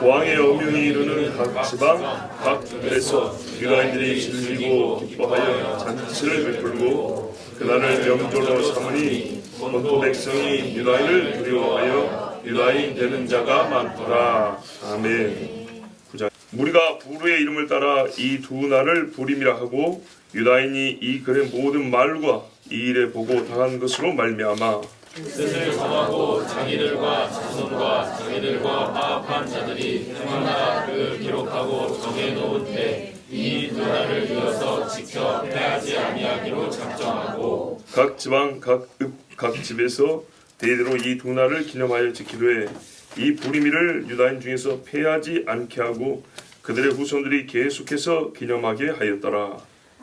왕의 엄명이 이르는 각 지방 각 들에서 유다인들이 즐기고 기뻐하여 잔치를 베풀고 그날을 명절로 삼으니 본토 백성이 유다인을 두려워하여 유다인 되는 자가 많더라. 아멘. 우리가 부르의 이름을 따라 이 두 날을 부림이라 하고 유다인이 이 글의 모든 말과 이 일에 보고 당한 것으로 말미암아 뜻을 정하고 자기들과 자손과 자기들과 파업한 자들이 해마다 그 기록하고 정해놓은 때 이 두 날을 이어서 지켜 패하지 아니하기로 작정하고 각 지방 각 집에서 대대로 이 두 날을 기념하여 지키되 이 부림일을 유다인 중에서 패하지 않게 하고 그들의 후손들이 계속해서 기념하게 하였더라.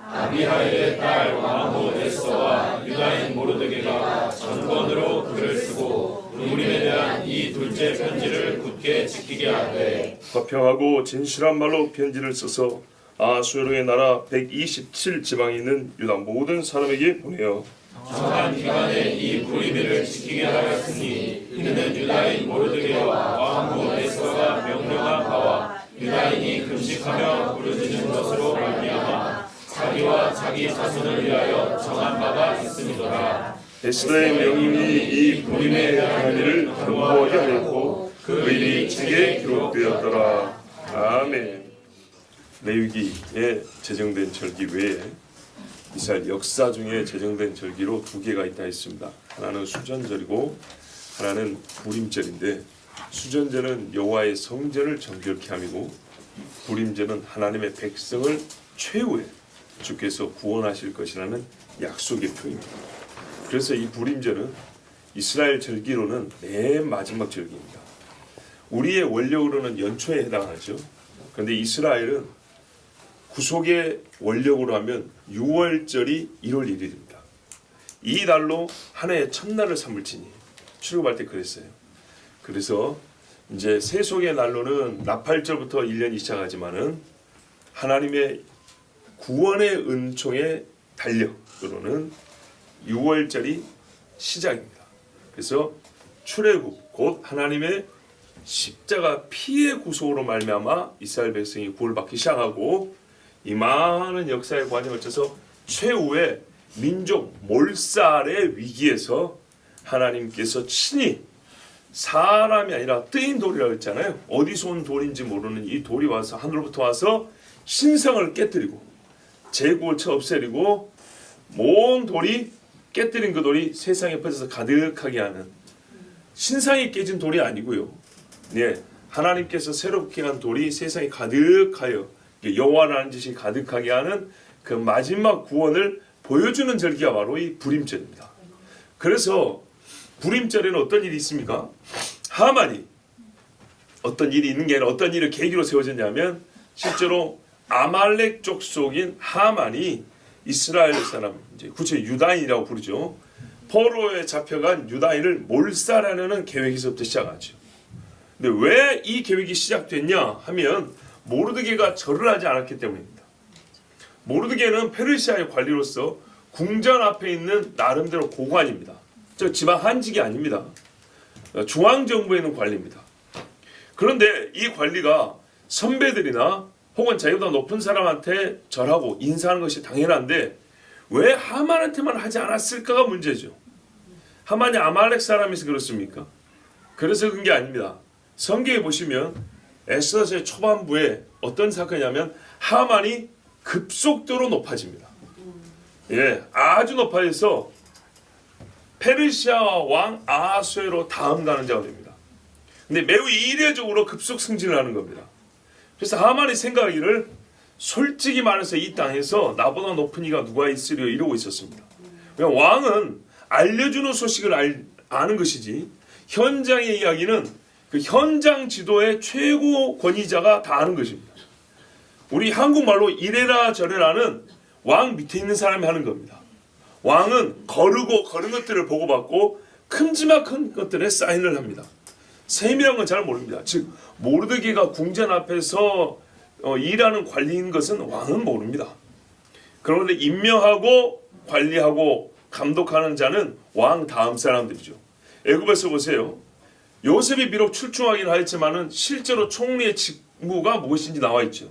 아비하일의 딸 왕후 에스더와 유다인 모르드게가 전권으로 글을 쓰고 부림에 대한 이 둘째 편지를 굳게 지키게 하되 화평하고 진실한 말로 편지를 써서 아수에로의 나라 127지방에 있는 유다 모든 사람에게 보내어 정한 기간에 이 부림일을 지키게 하였으니 이는 유다인 모르드게와 왕후 에스더가 명령한 바와 유다인이 금식하며 부르짖는 것으로 말미암아 자기와 자기 자손을 위하여 정한 바가 있음이더라. 에스더의 명령이 이 부림에 대한 일을 경고하게 하였고 그 일이 책에 기록되었더라. 아멘. 레위기에 제정된 절기 외에 이스라엘 역사 중에 제정된 절기로 두 개가 있다 했습니다. 하나는 수전절이고 하나는 부림절인데 수전절은 여호와의 성전을 정결케 함이고 부림절은 하나님의 백성을 최후에 주께서 구원하실 것이라는 약속의 표입니다. 그래서 이 부림절은 이스라엘 절기로는 맨 마지막 절기입니다. 우리의 원력으로는 연초에 해당하죠. 그런데 이스라엘은 구속의 원력으로 하면 6월절이 1월 1일입니다. 이 날로 한 해의 첫날을 삼을지니 출애굽할 때 그랬어요. 그래서 이제 세속의 날로는 나팔절부터 1년이 시작하지만은 하나님의 구원의 은총의 달력으로는 6월절이 시작입니다. 그래서 출애굽 곧 하나님의 십자가 피의 구속으로 말미암아 이스라엘 백성이 구원받기 시작하고 이 많은 역사의 과정을 거쳐서 최후의 민족 몰살의 위기에서 하나님께서 친히 사람이 아니라 뜨인 돌이라고 했잖아요. 어디서 온 돌인지 모르는 이 돌이 와서 하늘로부터 와서 신성을 깨뜨리고 재국을 쳐 없애리고 모든 돌이 깨뜨린 그 돌이 세상에 퍼져서 가득하게 하는 신상이 깨진 돌이 아니고요. 네, 하나님께서 새롭게 한 돌이 세상에 가득하여 여호와라는 짓이 가득하게 하는 그 마지막 구원을 보여주는 절기가 바로 이 부림절입니다. 그래서 부림절에는 어떤 일이 있습니까? 하만이 어떤 일이 있는 게 아니라 어떤 일을 계기로 세워졌냐면 실제로 아말렉 족속인 하만이 이스라엘 사람, 이제 구체 유다인이라고 부르죠. 포로에 잡혀간 유다인을 몰살하려는 계획에서부터 시작하죠. 근데 왜 이 계획이 시작됐냐 하면 모르드게가 절을 하지 않았기 때문입니다. 모르드게는 페르시아의 관리로서 궁전 앞에 있는 나름대로 고관입니다. 저 지방 한직이 아닙니다. 중앙정부에 있는 관리입니다. 그런데 이 관리가 선배들이나 혹은 자기보다 높은 사람한테 절하고 인사하는 것이 당연한데 왜 하만한테만 하지 않았을까가 문제죠. 하만이 아말렉 사람이서 그렇습니까? 그래서 그런 게 아닙니다. 성경에 보시면 에스더서의 초반부에 어떤 사건이냐면 하만이 급속도로 높아집니다. 예, 아주 높아져서 페르시아 왕 아하수에로 다음 가는 자가 됩니다. 근데 매우 이례적으로 급속 승진을 하는 겁니다. 그래서 하만이 생각하기를 솔직히 말해서 이 땅에서 나보다 높은 이가 누가 있으려 이러고 있었습니다. 그냥 왕은 알려주는 소식을 아는 것이지 현장의 이야기는 그 현장 지도의 최고 권위자가 다 아는 것입니다. 우리 한국말로 이래라 저래라는 왕 밑에 있는 사람이 하는 겁니다. 왕은 거르고 거른 것들을 보고받고 큼지막한 것들에 사인을 합니다. 세밀한 건 잘 모릅니다. 즉 모르드게가 궁전 앞에서 일하는 관리인 것은 왕은 모릅니다. 그런데 임명하고 관리하고 감독하는 자는 왕 다음 사람들이죠. 애굽에서 보세요. 요셉이 비록 출중하긴 하였지만은 실제로 총리의 직무가 무엇인지 나와 있죠.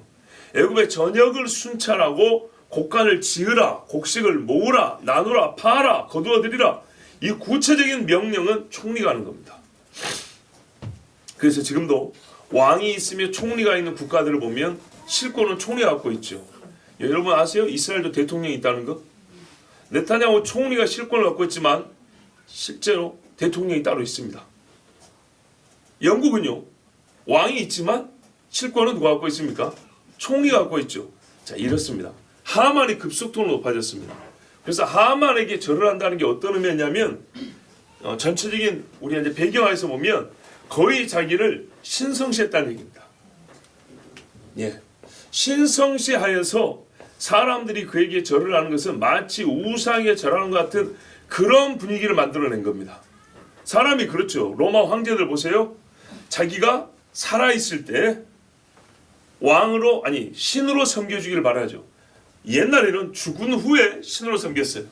애굽의 전역을 순찰하고 곡간을 지으라, 곡식을 모으라, 나누라, 파라, 거두어들이라. 이 구체적인 명령은 총리가 하는 겁니다. 그래서 지금도 왕이 있으며 총리가 있는 국가들을 보면 실권은 총리가 갖고 있죠. 여러분 아세요? 이스라엘도 대통령이 있다는 거? 네타냐후 총리가 실권을 갖고 있지만 실제로 대통령이 따로 있습니다. 영국은요, 왕이 있지만 실권은 누가 갖고 있습니까? 총리가 갖고 있죠. 자, 이렇습니다. 하만이 급속도로 높아졌습니다. 그래서 하만에게 절을 한다는 게 어떤 의미냐면 전체적인 우리 이제 배경에서 보면 거의 자기를 신성시했다는 얘기입니다. 예, 신성시하여서 사람들이 그에게 절을 하는 것은 마치 우상에 절하는 것 같은 그런 분위기를 만들어낸 겁니다. 사람이 그렇죠. 로마 황제들 보세요. 자기가 살아있을 때 왕으로 아니 신으로 섬겨주기를 바라죠. 옛날에는 죽은 후에 신으로 섬겼어요.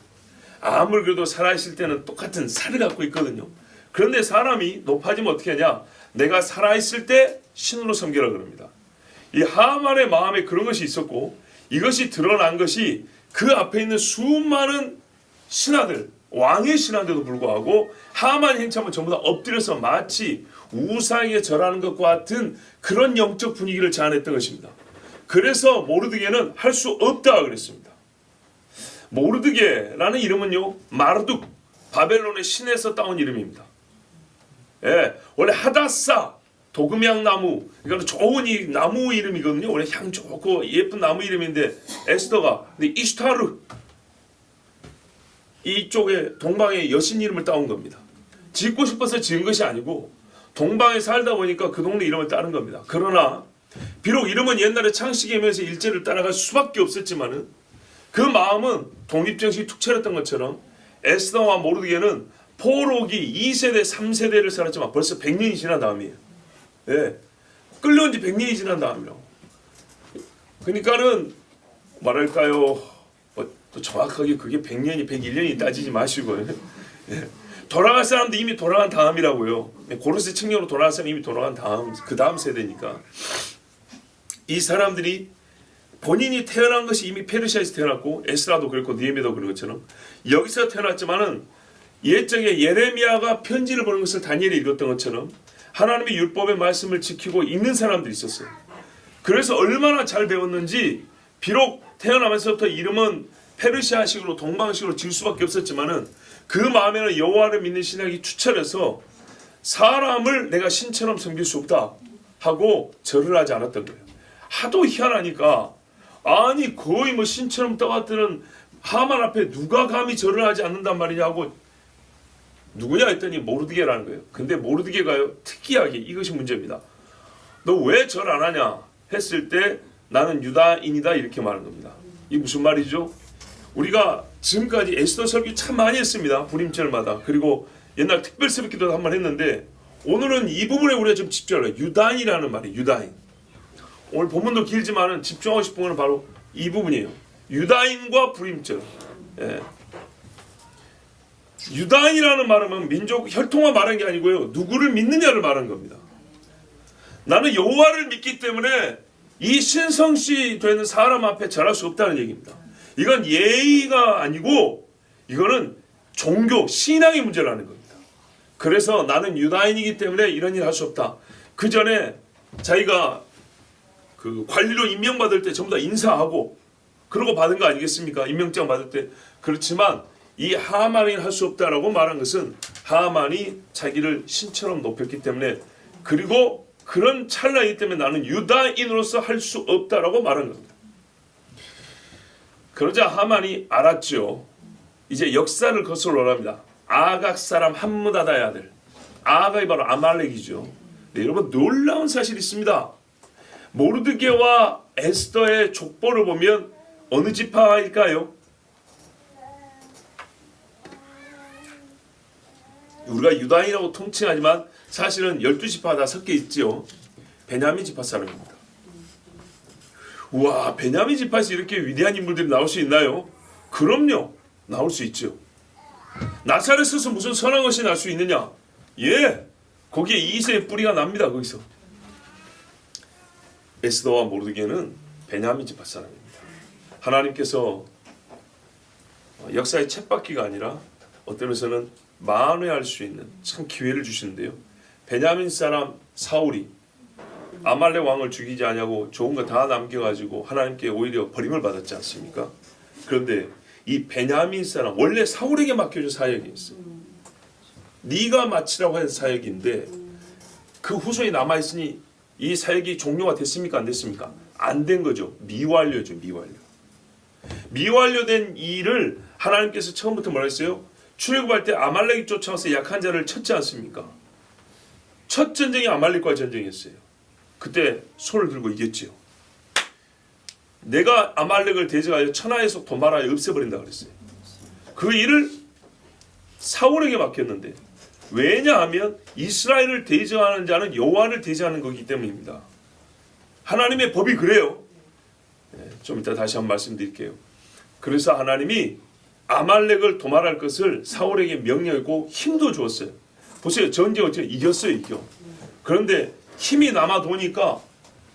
아무리 그래도 살아있을 때는 똑같은 살을 갖고 있거든요. 그런데 사람이 높아지면 어떻게 하냐? 내가 살아있을 때 신으로 섬겨라 그럽니다. 이 하만의 마음에 그런 것이 있었고 이것이 드러난 것이 그 앞에 있는 수많은 신하들, 왕의 신하인데도 불구하고 하만의 행차하면 전부 다 엎드려서 마치 우상에 절하는 것과 같은 그런 영적 분위기를 자아냈던 것입니다. 그래서 모르드게는 할 수 없다 그랬습니다. 모르드게라는 이름은요, 마르둑, 바벨론의 신에서 따온 이름입니다. 예, 원래 하다사, 도금향 나무, 이거는 좋은 이 나무 이름이거든요. 원래 향 좋고 예쁜 나무 이름인데 에스더가 근데 이슈타르 이쪽에 동방의 여신 이름을 따온 겁니다. 짓고 싶어서 지은 것이 아니고 동방에 살다 보니까 그 동네 이름을 따는 겁니다. 그러나 비록 이름은 옛날에 창시기면서 일제를 따라갈 수밖에 없었지만은 그 마음은 독립정신이 툭 쳐렸던 것처럼 에스더와 모르드게는 포로기 2세대, 3세대를 살았지만 벌써 100년이 지난 다음이에요. 예, 끌려온 지 100년이 지난 다음이라고. 그러니까는 뭐랄까요, 또 정확하게 그게 100년이 101년이 따지지 마시고요. 예. 돌아갈 사람도 이미 돌아간 다음이라고요. 고로스 측령으로 돌아갈 사람 이미 돌아간 다음, 그 다음 세대니까. 이 사람들이 본인이 태어난 것이 이미 페르시아에서 태어났고 에스라도 그렇고 느헤미야도 그런 것처럼 여기서 태어났지만은 옛적에 예레미야가 편지를 보는 것을 다니엘이 읽었던 것처럼 하나님의 율법의 말씀을 지키고 읽는 사람들이 있었어요. 그래서 얼마나 잘 배웠는지 비록 태어나면서부터 이름은 페르시아식으로 동방식으로 지을 수밖에 없었지만은 그 마음에는 여호와를 믿는 신학이 추천해서 사람을 내가 신처럼 섬길 수 없다 하고 절을 하지 않았던 거예요. 하도 희한하니까 아니 거의 뭐 신처럼 떠받드는 하만 앞에 누가 감히 절을 하지 않는단 말이냐고 누구냐 했더니 모르드게라는 거예요. 근데 모르드게가요 특이하게 이것이 문제입니다. 너 왜 절 안 하냐 했을 때 나는 유다인이다 이렇게 말하는 겁니다. 이게 무슨 말이죠? 우리가 지금까지 에스더 설교 참 많이 했습니다. 불임절마다. 그리고 옛날 특별 새벽기도도 한번 했는데 오늘은 이 부분에 우리가 좀 집중할래요. 유다인이라는 말이에요. 유다인. 오늘 본문도 길지만은 집중하고 싶은 건 바로 이 부분이에요. 유다인과 불임절. 예. 유다인이라는 말은 민족 혈통만 말한 게 아니고요. 누구를 믿느냐를 말한 겁니다. 나는 여호와를 믿기 때문에 이 신성시 되는 사람 앞에 절할 수 없다는 얘기입니다. 이건 예의가 아니고 이거는 종교, 신앙의 문제라는 겁니다. 그래서 나는 유다인이기 때문에 이런 일 할 수 없다. 그 전에 자기가 그 관리로 임명받을 때 전부 다 인사하고 그러고 받은 거 아니겠습니까? 임명장 받을 때. 그렇지만 이 하만이 할 수 없다라고 말한 것은 하만이 자기를 신처럼 높였기 때문에 그리고 그런 찰나이기 때문에 나는 유다인으로서 할 수 없다라고 말한 겁니다. 그러자 하만이 알았죠. 이제 역사를 거슬러 올라갑니다. 아각 사람 함므다다의 아들. 아각이 바로 아말렉이죠. 네, 여러분 놀라운 사실이 있습니다. 모르드게와 에스더의 족보를 보면 어느 지파일까요? 우리가 유다인이라고 통칭하지만 사실은 12지파가 다 섞여 있죠. 베냐민 지파 사람입니다. 우와, 베냐민 지파에서 이렇게 위대한 인물들이 나올 수 있나요? 그럼요. 나올 수 있죠. 나사렛에서 무슨 선한 것이 날 수 있느냐? 예, 거기에 이세의 뿌리가 납니다. 거기서. 에스더와 모르드게는 베냐민 지파 사람입니다. 하나님께서 역사의 쳇바퀴가 아니라 어떤 면에서는 만회할 수 있는 참 기회를 주시는데요. 베냐민 사람 사울이 아말렉 왕을 죽이지 않냐고 좋은 거 다 남겨가지고 하나님께 오히려 버림을 받았지 않습니까? 그런데 이 베냐민 사람 원래 사울에게 맡겨준 사역이 있어요. 네가 마치라고 한 사역인데 그 후손이 남아있으니 이 사역이 종료가 됐습니까? 안 됐습니까? 안 된 거죠. 미완료죠. 미완료된 일을 하나님께서 처음부터 뭐라 했어요? 출애굽할 때 아말렉이 쫓아와서 약한 자를 쳤지 않습니까? 첫 전쟁이 아말렉과 전쟁이었어요. 그때 손을 들고 이겼지요. 내가 아말렉을 대적하여 천하에서 도말하여 없애버린다 그랬어요. 그 일을 사울에게 맡겼는데 왜냐하면 이스라엘을 대적하는 자는 여호와를 대적하는 거기 때문입니다. 하나님의 법이 그래요. 좀 이따 다시 한번 말씀드릴게요. 그래서 하나님이 아말렉을 도말할 것을 사울에게 명령했고 힘도 주었어요. 보세요. 전쟁 어떻게 이겼어요. 이겨. 그런데 힘이 남아도니까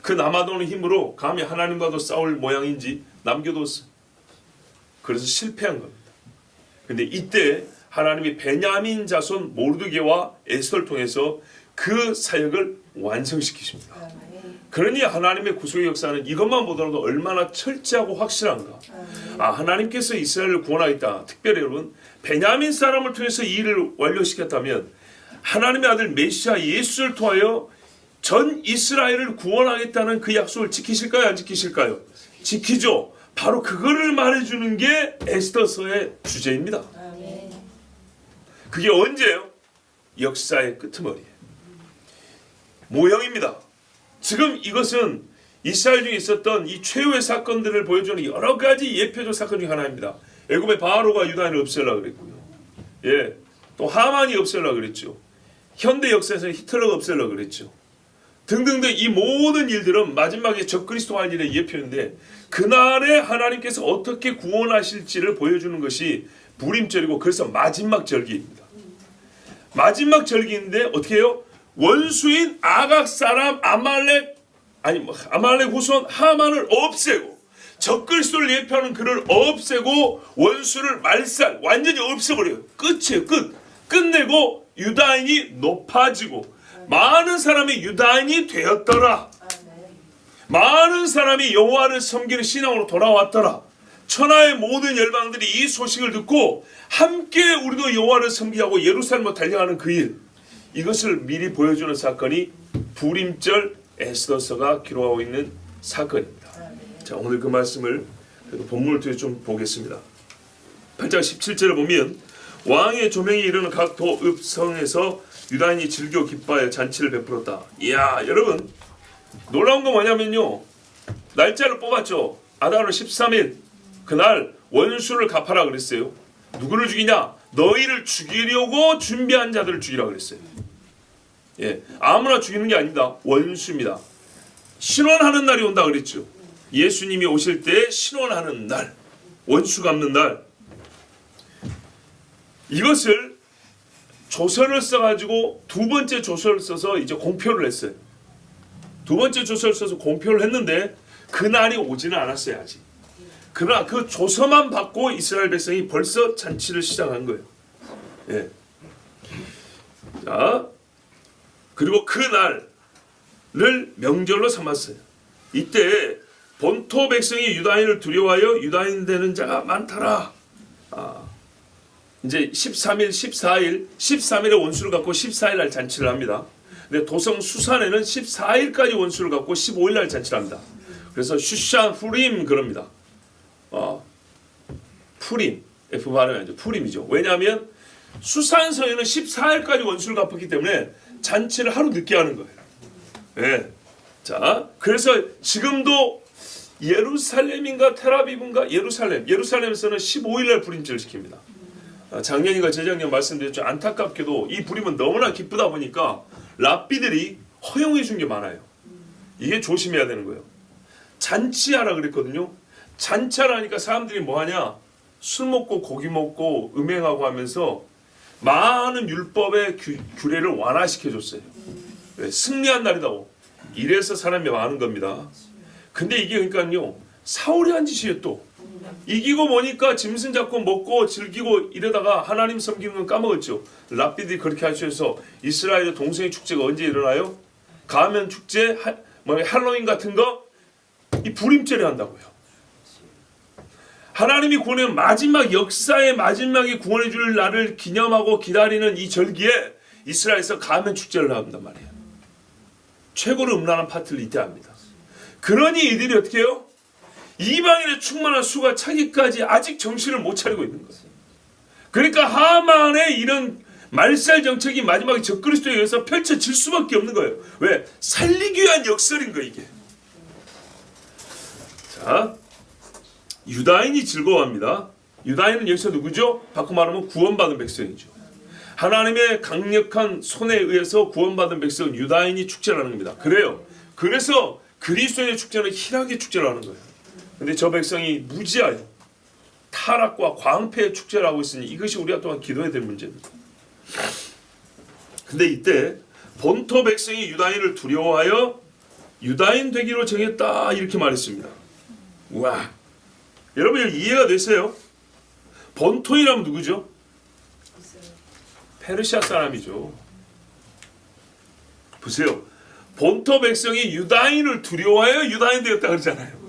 그 남아도는 힘으로 감히 하나님과도 싸울 모양인지 남겨뒀어요. 그래서 실패한 겁니다. 근데 이때 하나님이 베냐민 자손 모르드게와 에스더를 통해서 그 사역을 완성시키십니다. 그러니 하나님의 구속의 역사는 이것만 보더라도 얼마나 철저하고 확실한가. 하나님께서 이스라엘을 구원하겠다. 특별히 여러분 베냐민 사람을 통해서 이 일을 완료시켰다면 하나님의 아들 메시아 예수를 통하여 전 이스라엘을 구원하겠다는 그 약속을 지키실까요? 안 지키실까요? 지키죠. 바로 그거를 말해주는 게 에스더서의 주제입니다. 그게 언제예요? 역사의 끄트머리예요. 모형입니다. 지금 이것은 이스라엘 중에 있었던 이 최후의 사건들을 보여주는 여러 가지 예표적 사건 중 하나입니다. 애굽의 바로가 유다인을 없애려고 그랬고요. 또 하만이 없애려고 그랬죠. 현대 역사에서는 히틀러가 없애려고 그랬죠. 등등등 이 모든 일들은 마지막에 적그리스도 할 일의 예표인데 그날에 하나님께서 어떻게 구원하실지를 보여주는 것이 부림절이고 그래서 마지막 절기입니다. 마지막 절기인데 어떻게 해요? 원수인 아각 사람 아말렉 후손 하만을 없애고 적그리스도를 예표하는 그를 없애고 원수를 말살 완전히 없애버려요. 끝이에요. 끝내고 유다인이 높아지고 많은 사람이 유다인이 되었더라. 많은 사람이 여호와를 섬기는 신앙으로 돌아왔더라. 천하의 모든 열방들이 이 소식을 듣고 함께 우리도 여호와를 섬기하고 예루살렘으로 달려가는 그 일, 이것을 미리 보여주는 사건이 부림절 에스더서가 기록하고 있는 사건입니다. 자, 오늘 그 말씀을 본문을 통해 좀 보겠습니다. 8장 17절을 보면 왕의 조명이 이르는 각 도읍성에서 유다인이 즐겨 기뻐하여 잔치를 베풀었다. 이야, 여러분 놀라운 건 뭐냐면요, 날짜를 뽑았죠. 아다르 13일 그날 원수를 갚아라 그랬어요. 누구를 죽이냐? 너희를 죽이려고 준비한 자들을 죽이라 그랬어요. 아무나 죽이는 게 아닙니다. 원수입니다. 신원하는 날이 온다 그랬죠. 예수님이 오실 때 신원하는 날, 원수 갚는 날. 이것을 조서를 써가지고 두 번째 조서를 써서 이제 공표를 했어요. 두 번째 조서를 써서 공표를 했는데 그날이 오지는 않았어요. 아직. 그러나 그 조서만 받고 이스라엘 백성이 벌써 잔치를 시작한 거예요. 자, 그리고 그날을 명절로 삼았어요. 이때 본토 백성이 유다인을 두려워하여 유다인 되는 자가 많더라. 이제 13일, 14일, 13일에 원수를 갖고 14일 날 잔치를 합니다. 근데 도성 수산에는 14일까지 원수를 갖고 15일 날 잔치를 합니다. 그래서 슈산 후림 그럽니다. 푸림, F 발음이 아니죠. 푸림이죠. 왜냐하면 수산성에는 14일까지 원수를 갚았기 때문에 잔치를 하루 늦게 하는 거예요. 자, 그래서 지금도 예루살렘인가 테라비브인가 예루살렘에서는 15일날 부림절을 지킵니다. 작년인가 재작년 말씀드렸죠. 안타깝게도 이 부림은 너무나 기쁘다 보니까 랍비들이 허용해 준 게 많아요. 이게 조심해야 되는 거예요. 잔치하라 그랬거든요. 잔치하라니까 사람들이 뭐하냐? 술 먹고 고기 먹고 음행하고 하면서 많은 율법의 규례를 완화시켜줬어요. 왜? 승리한 날이다고. 이래서 사람이 많은 겁니다. 근데 이게 그러니까요, 사울이 한 짓이에요. 또 이기고 보니까 짐승 잡고 먹고 즐기고 이러다가 하나님 섬기는 건 까먹었죠. 랍비들이 그렇게 하셔서 이스라엘 동성애 축제가 언제 일어나요? 가면 축제, 할로윈 같은 거, 이 불임절에 한다고요. 하나님이 구원해 마지막 역사의 마지막에 구원해 줄 날을 기념하고 기다리는 이 절기에 이스라엘에서 가면 축제를 한단 말이에요. 최고로 음란한 파티를 이때 합니다. 그러니 이들이 어떻게 해요? 이방인의 충만한 수가 차기까지 아직 정신을 못 차리고 있는 거예요. 그러니까 하만의 이런 말살 정책이 마지막에 적그리스도에 의해서 펼쳐질 수밖에 없는 거예요. 왜? 살리기 위한 역설인 거예요, 이게. 자, 유다인이 즐거워합니다. 유다인은 여기서 누구죠? 바꿔 말하면 구원받은 백성이죠. 하나님의 강력한 손에 의해서 구원받은 백성은 유다인이 축제를 하는 겁니다. 그래요. 그래서 그리스도인의 축제는 희락의 축제를 하는 거예요. 근데 저 백성이 무지하여 타락과 광패의 축제를 하고 있으니 이것이 우리가 또한 기도해야 될 문제입니다. 근데 이때 본토 백성이 유다인을 두려워하여 유다인 되기로 정했다 이렇게 말했습니다. 우와, 여러분 이해가 되세요? 본토이라면 누구죠? 페르시아 사람이죠. 보세요. 본토 백성이 유다인을 두려워하여 유다인 되었다 그러잖아요.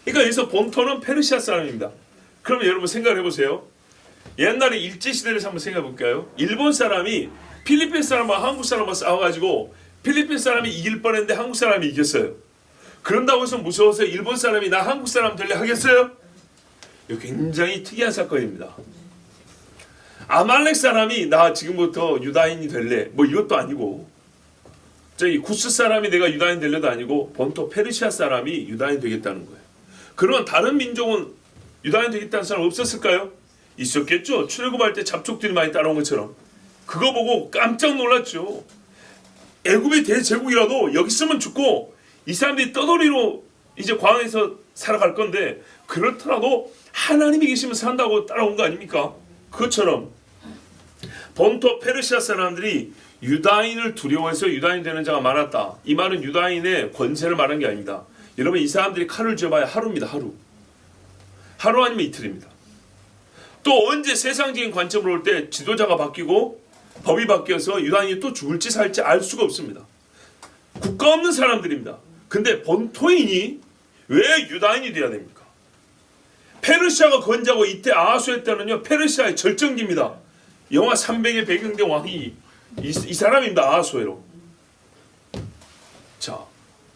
그러니까 여기서 본토는 페르시아 사람입니다. 그럼 여러분 생각해 보세요. 옛날에 일제시대를 한번 생각해 볼까요? 일본 사람이 필리핀 사람과 한국 사람과 싸워가지고 필리핀 사람이 이길 뻔했는데 한국 사람이 이겼어요. 그런다고 해서 무서워서 일본 사람이 나 한국 사람 되려 하겠어요? 이거 굉장히 특이한 사건입니다. 아말렉 사람이 나 지금부터 유다인이 될래 뭐 이것도 아니고, 저기 구스 사람이 내가 유다인 되려도 아니고 본토 페르시아 사람이 유다인 되겠다는 거예요. 그러면 다른 민족은 유다인 되겠다는 사람 없었을까요? 있었겠죠. 출애굽할 때 잡족들이 많이 따라온 것처럼. 그거 보고 깜짝 놀랐죠. 애굽이 대제국이라도 여기 있으면 죽고 이 사람들이 떠돌이로 이제 광야에서 살아갈 건데 그렇더라도 하나님이 계시면 산다고 따라온 거 아닙니까? 그것처럼 본토 페르시아 사람들이 유다인을 두려워해서 유다인 되는 자가 많았다. 이 말은 유다인의 권세를 말한 게 아닙니다. 여러분 이 사람들이 칼을 쥐어봐야 하루입니다. 하루 아니면 이틀입니다. 또 언제 세상적인 관점으로 올 때 지도자가 바뀌고 법이 바뀌어서 유다인이 또 죽을지 살지 알 수가 없습니다. 국가 없는 사람들입니다. 근데 본토인이 왜 유다인이 돼야 됩니까? 페르시아가 건자고 이때 아하수에 때는요 페르시아의 절정기입니다. 영하 300의 배경된 왕이 이 사람입니다. 아하수에로. 자,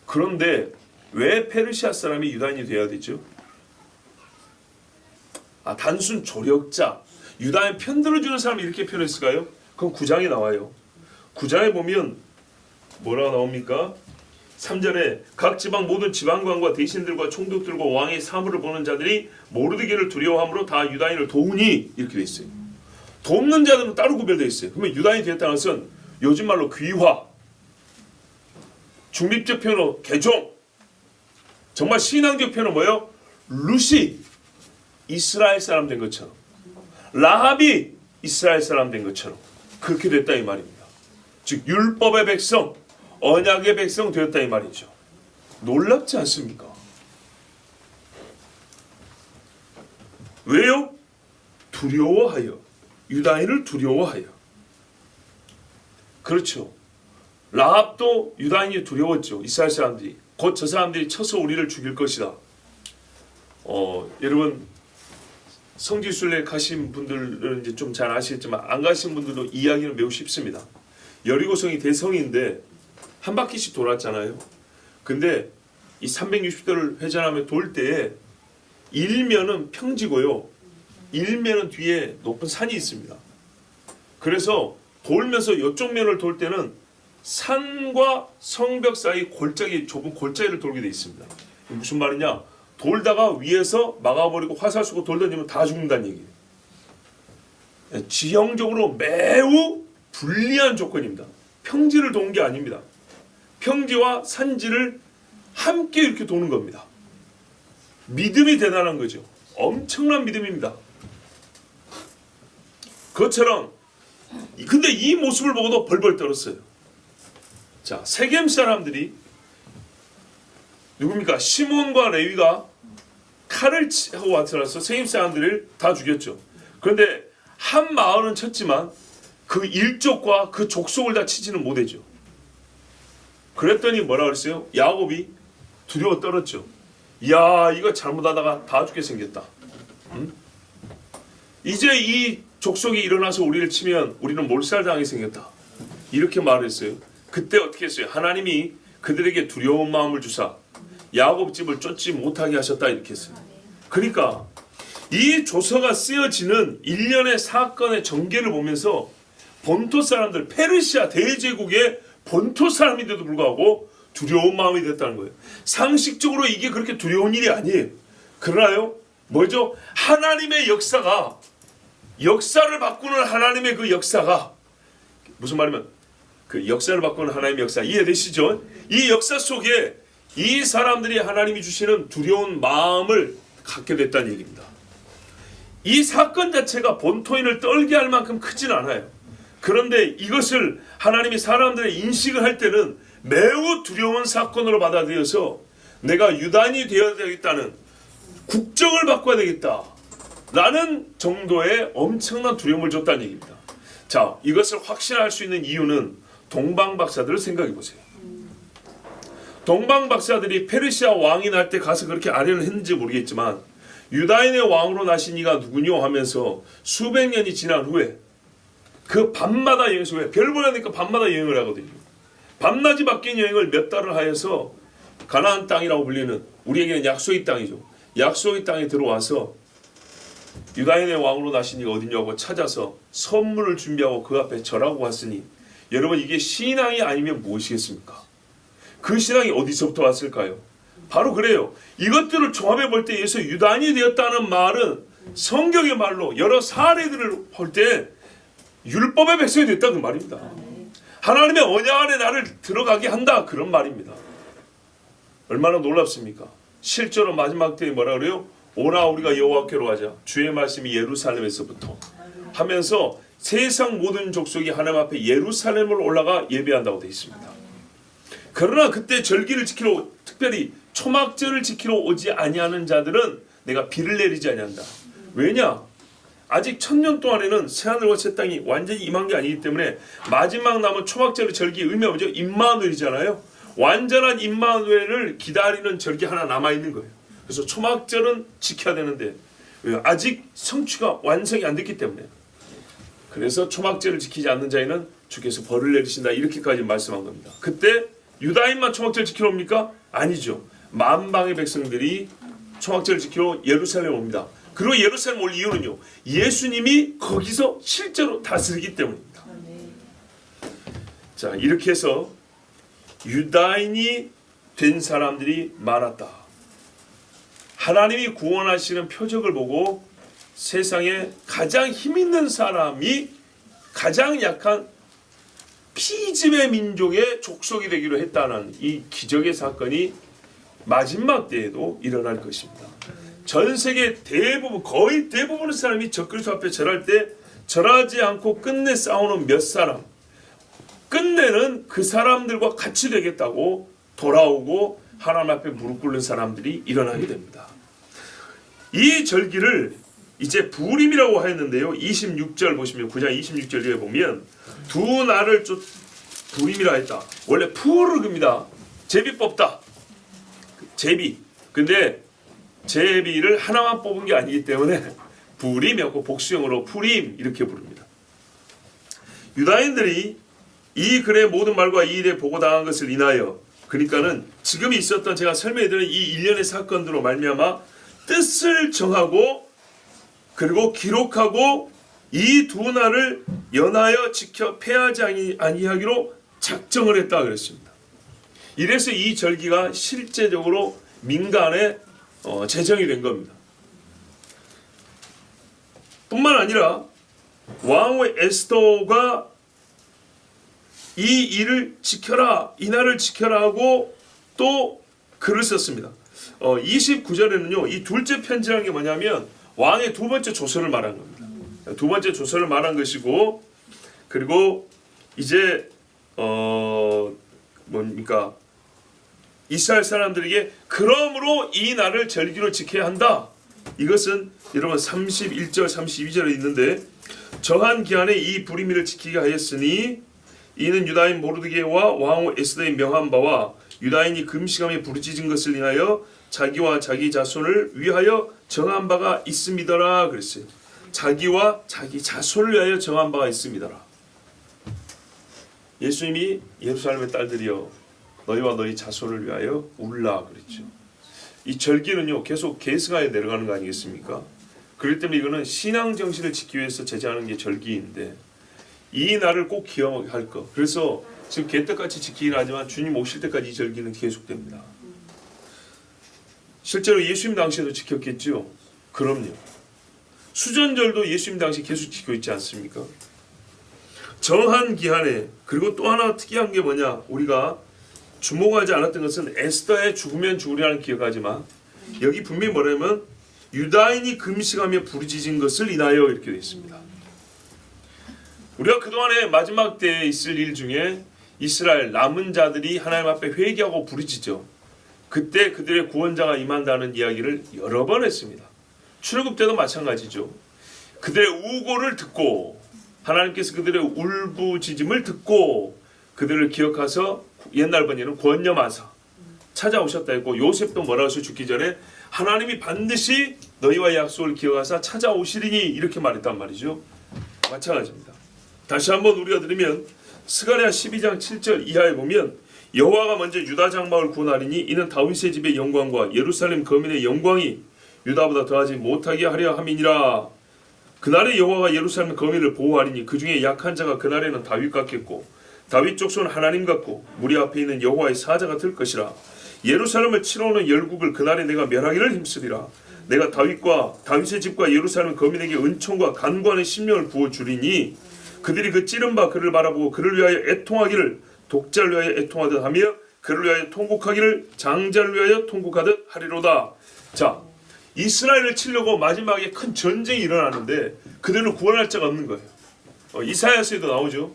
그런데 왜 페르시아 사람이 유다인이 돼야 되죠? 단순 조력자, 유다인 편들어주는 사람이 이렇게 표현했을까요? 그건 9장에 나와요. 9장에 보면 뭐라고 나옵니까? 3절에 각 지방 모든 지방관과 대신들과 총독들과 왕의 사물을 보는 자들이 모르드게를 두려워함으로 다 유다인을 도우니 이렇게 돼 있어요. 돕는 자들은 따로 구별되어 있어요. 그러면 유다인이 되었다는 것은 요즘 말로 귀화, 중립적 표현으로 개종, 정말 신앙적 표현은 뭐예요? 루시, 이스라엘 사람 된 것처럼, 라합이 이스라엘 사람 된 것처럼 그렇게 됐다 이 말입니다. 즉 율법의 백성, 언약의 백성 되었다 이 말이죠. 놀랍지 않습니까? 왜요? 두려워하여, 유다인을 두려워하여. 그렇죠. 라합도 유다인이 두려웠죠. 이스라엘 사람들이. 곧 저 사람들이 쳐서 우리를 죽일 것이다. 여러분 성지순례 가신 분들은 이제 좀 잘 아시겠지만 안 가신 분들도 이야기는 매우 쉽습니다. 여리고성이 대성인데 한 바퀴씩 돌았잖아요. 근데 이 360도를 회전하며 돌 때에 일면은 평지고요. 일면은 뒤에 높은 산이 있습니다. 그래서 돌면서 이쪽 면을 돌 때는 산과 성벽 사이 골짜기, 좁은 골짜기를 돌게 돼 있습니다. 무슨 말이냐? 돌다가 위에서 막아버리고 화살 쏘고 돌 던지면 다 죽는다는 얘기예요. 지형적으로 매우 불리한 조건입니다. 평지를 도는 게 아닙니다. 평지와 산지를 함께 이렇게 도는 겁니다. 믿음이 대단한 거죠. 엄청난 믿음입니다. 그것처럼 근데 이 모습을 보고도 벌벌 떨었어요. 자, 세겜 사람들이 누굽니까? 시몬과 레위가 칼을 하고 와서 세겜 사람들을 다 죽였죠. 그런데 한 마을은 쳤지만 그 일족과 그 족속을 다 치지는 못했죠. 그랬더니 뭐라 그랬어요? 야곱이 두려워 떨었죠. 야, 이거 잘못하다가 다 죽게 생겼다. 응? 이제 이 족속이 일어나서 우리를 치면 우리는 몰살당하게 생겼다. 이렇게 말했어요. 그때 어떻게 했어요? 하나님이 그들에게 두려운 마음을 주사 야곱 집을 쫓지 못하게 하셨다 이렇게 했어요. 그러니까 이 조서가 쓰여지는 일련의 사건의 전개를 보면서 본토 사람들, 페르시아 대제국의 본토 사람인데도 불구하고 두려운 마음이 됐다는 거예요. 상식적으로 이게 그렇게 두려운 일이 아니에요. 그러나요? 뭐죠? 하나님의 역사가, 역사를 바꾸는 하나님의 그 역사가, 무슨 말이면 그 역사를 바꾸는 하나님의 역사 이해되시죠? 이 역사 속에 이 사람들이 하나님이 주시는 두려운 마음을 갖게 됐다는 얘기입니다. 이 사건 자체가 본토인을 떨게 할 만큼 크진 않아요. 그런데 이것을 하나님이 사람들의 인식을 할 때는 매우 두려운 사건으로 받아들여서 내가 유다인이 되어야 되겠다는, 국적을 바꿔야 되겠다 라는 정도의 엄청난 두려움을 줬다는 얘기입니다. 자, 이것을 확신할 수 있는 이유는 동방박사들을 생각해 보세요. 동방박사들이 페르시아 왕이 날 때 가서 그렇게 아련을 했는지 모르겠지만 유다인의 왕으로 나신 이가 누구뇨 하면서 수백 년이 지난 후에 그 밤마다 여행해서, 왜? 별 보라니까 밤마다 여행을 하거든요. 밤낮이 바뀐 여행을 몇 달을 하여서 가나안 땅이라고 불리는, 우리에게는 약속의 땅이죠. 약속의 땅에 들어와서 유다인의 왕으로 나신 이가 어디냐고 찾아서 선물을 준비하고 그 앞에 절하고 왔으니 여러분, 이게 신앙이 아니면 무엇이겠습니까? 그 신앙이 어디서부터 왔을까요? 바로 그래요. 이것들을 종합해 볼 때 예수 유다인이 되었다는 말은 성경의 말로 여러 사례들을 볼 때 율법의 백성이 됐다 그 말입니다. 하나님의 언약 안에 나를 들어가게 한다 그런 말입니다. 얼마나 놀랍습니까? 실제로 마지막 때에 뭐라 그래요? 오라 우리가 여호와께로 가자. 주의 말씀이 예루살렘에서부터 하면서 세상 모든 족속이 하나님 앞에 예루살렘을 올라가 예배한다고 되어 있습니다. 그러나 그때 절기를 지키러, 특별히 초막절을 지키러 오지 아니하는 자들은 내가 비를 내리지 아니한다. 왜냐? 아직 1000년 동안에는 새하늘과 새 땅이 완전히 임한 게 아니기 때문에 마지막 남은 초막절의 절기의 의미가 뭐죠? 임마누엘이잖아요. 완전한 임마누엘을 기다리는 절기 하나 남아있는 거예요. 그래서 초막절은 지켜야 되는데 아직 성취가 완성이 안 됐기 때문에, 그래서 초막절을 지키지 않는 자에는 주께서 벌을 내리신다 이렇게까지 말씀한 겁니다. 그때 유다인만 초막절 지키러 옵니까? 아니죠. 만방의 백성들이 초막절을 지키러 예루살렘 옵니다. 그리고 예루살렘 올 이유는요, 예수님이 거기서 실제로 다스리기 때문입니다. 자, 이렇게 해서 유다인이 된 사람들이 많았다. 하나님이 구원하시는 표적을 보고 세상에 가장 힘있는 사람이 가장 약한 피지의 민족의 족속이 되기로 했다는 이 기적의 사건이 마지막 때에도 일어날 것입니다. 전 세계 대부분, 거의 대부분의 사람이 적그리스도 앞에 절할 때 절하지 않고 끝내 싸우는 몇 사람, 끝내는 그 사람들과 같이 되겠다고 돌아오고 하나님 앞에 무릎 꿇는 사람들이 일어나게 됩니다. 이 절기를 이제 부림이라고 하였는데요. 26절 보시면, 9장 26절에 보면 두 날을 부림이라 했다. 원래 푸르그입니다. 제비 뽑다. 제비. 근데 제비를 하나만 뽑은 게 아니기 때문에 부림이었고 복수형으로 푸림 이렇게 부릅니다. 유다인들이 이 글의 모든 말과 이 일에 보고당한 것을 인하여, 그러니까는 지금 있었던 제가 설명해드린 이 일련의 사건들로 말미암아 뜻을 정하고 그리고 기록하고 이 두 날을 연하여 지켜 패하지 아니하기로 작정을 했다 그랬습니다. 이래서 이 절기가 실제적으로 민간에 제정이 된 겁니다. 뿐만 아니라 왕후 에스더가 이 일을 지켜라, 이 날을 지켜라 하고 또 글을 썼습니다. 29절에는요, 이 둘째 편지라는 게 뭐냐면 왕의 두 번째 조서를 말한 겁니다. 두 번째 조서를 말한 것이고, 그리고 이제 뭡니까? 이스라엘 사람들에게 그러므로 이 날을 절기로 지켜야 한다. 이것은 여러분 31절 32절에 있는데 정한 기한에 이 불임일을 지키게 하였으니 이는 유다인 모르드게와 왕후 에스더의 명한 바와 유다인이 금식하며 부르짖은 것을 인하여 자기와 자기 자손을 위하여 정한 바가 있음이더라 그랬어요. 자기와 자기 자손을 위하여 정한 바가 있음이더라. 예수님이 예루살렘의 딸들이여 너희와 너희 자손을 위하여 울라 그랬죠. 이 절기는요 계속 계승하여 내려가는 거 아니겠습니까? 그렇기 때문에 이거는 신앙 정신을 지키기 위해서 제정하는 게 절기인데 이 날을 꼭 기억할 것. 그래서 지금 개떡같이 지키긴 하지만 주님 오실 때까지 이 절기는 계속됩니다. 실제로 예수님 당시에도 지켰겠죠? 그럼요. 수전절도 예수님 당시 계속 지키고 있지 않습니까? 정한 기한에. 그리고 또 하나 특이한 게 뭐냐, 우리가 주목하지 않았던 것은 에스더의 죽으면 죽으리라는 기억하지만 여기 분명히 뭐냐면 유다인이 금식하며 부르짖은 것을 인하여 이렇게 되어 있습니다. 우리가 그동안에 마지막 때에 있을 일 중에 이스라엘 남은 자들이 하나님 앞에 회개하고 부르짖죠. 그때 그들의 구원자가 임한다는 이야기를 여러 번 했습니다. 출애굽 때도 마찬가지죠. 그들의 우고를 듣고 하나님께서 그들의 울부짖음을 듣고 그들을 기억하서 옛날 번역은 권념하사 찾아오셨다 했고, 요셉도 뭐라고 해서 죽기 전에 하나님이 반드시 너희와의 약속을 기억하사 찾아오시리니 이렇게 말했단 말이죠. 마찬가지입니다. 다시 한번 우리가 들으면 스가랴 12장 7절 이하에 보면 여호와가 먼저 유다 장막을 구원하리니 이는 다윗의 집의 영광과 예루살렘 거민의 영광이 유다보다 더하지 못하게 하려 함이니라. 그날에 여호와가 예루살렘 거민을 보호하리니 그 중에 약한 자가 그날에는 다윗 같겠고 다윗 족속은 하나님 같고 무리 앞에 있는 여호와의 사자가 될 것이라. 예루살렘을 치러 오는 열국을 그날에 내가 멸하기를 힘쓰리라. 내가 다윗의 집과 예루살렘 거민에게 은총과 간구하는 심령을 부어주리니 그들이 그 찌른 바 그를 바라보고 그를 위하여 애통하기를 독자를 위하여 애통하듯 하며 그를 위하여 통곡하기를 장자를 위하여 통곡하듯 하리로다. 자, 이스라엘을 치려고 마지막에 큰 전쟁이 일어나는데 그들을 구원할 자가 없는 거예요. 이사야서에도 나오죠.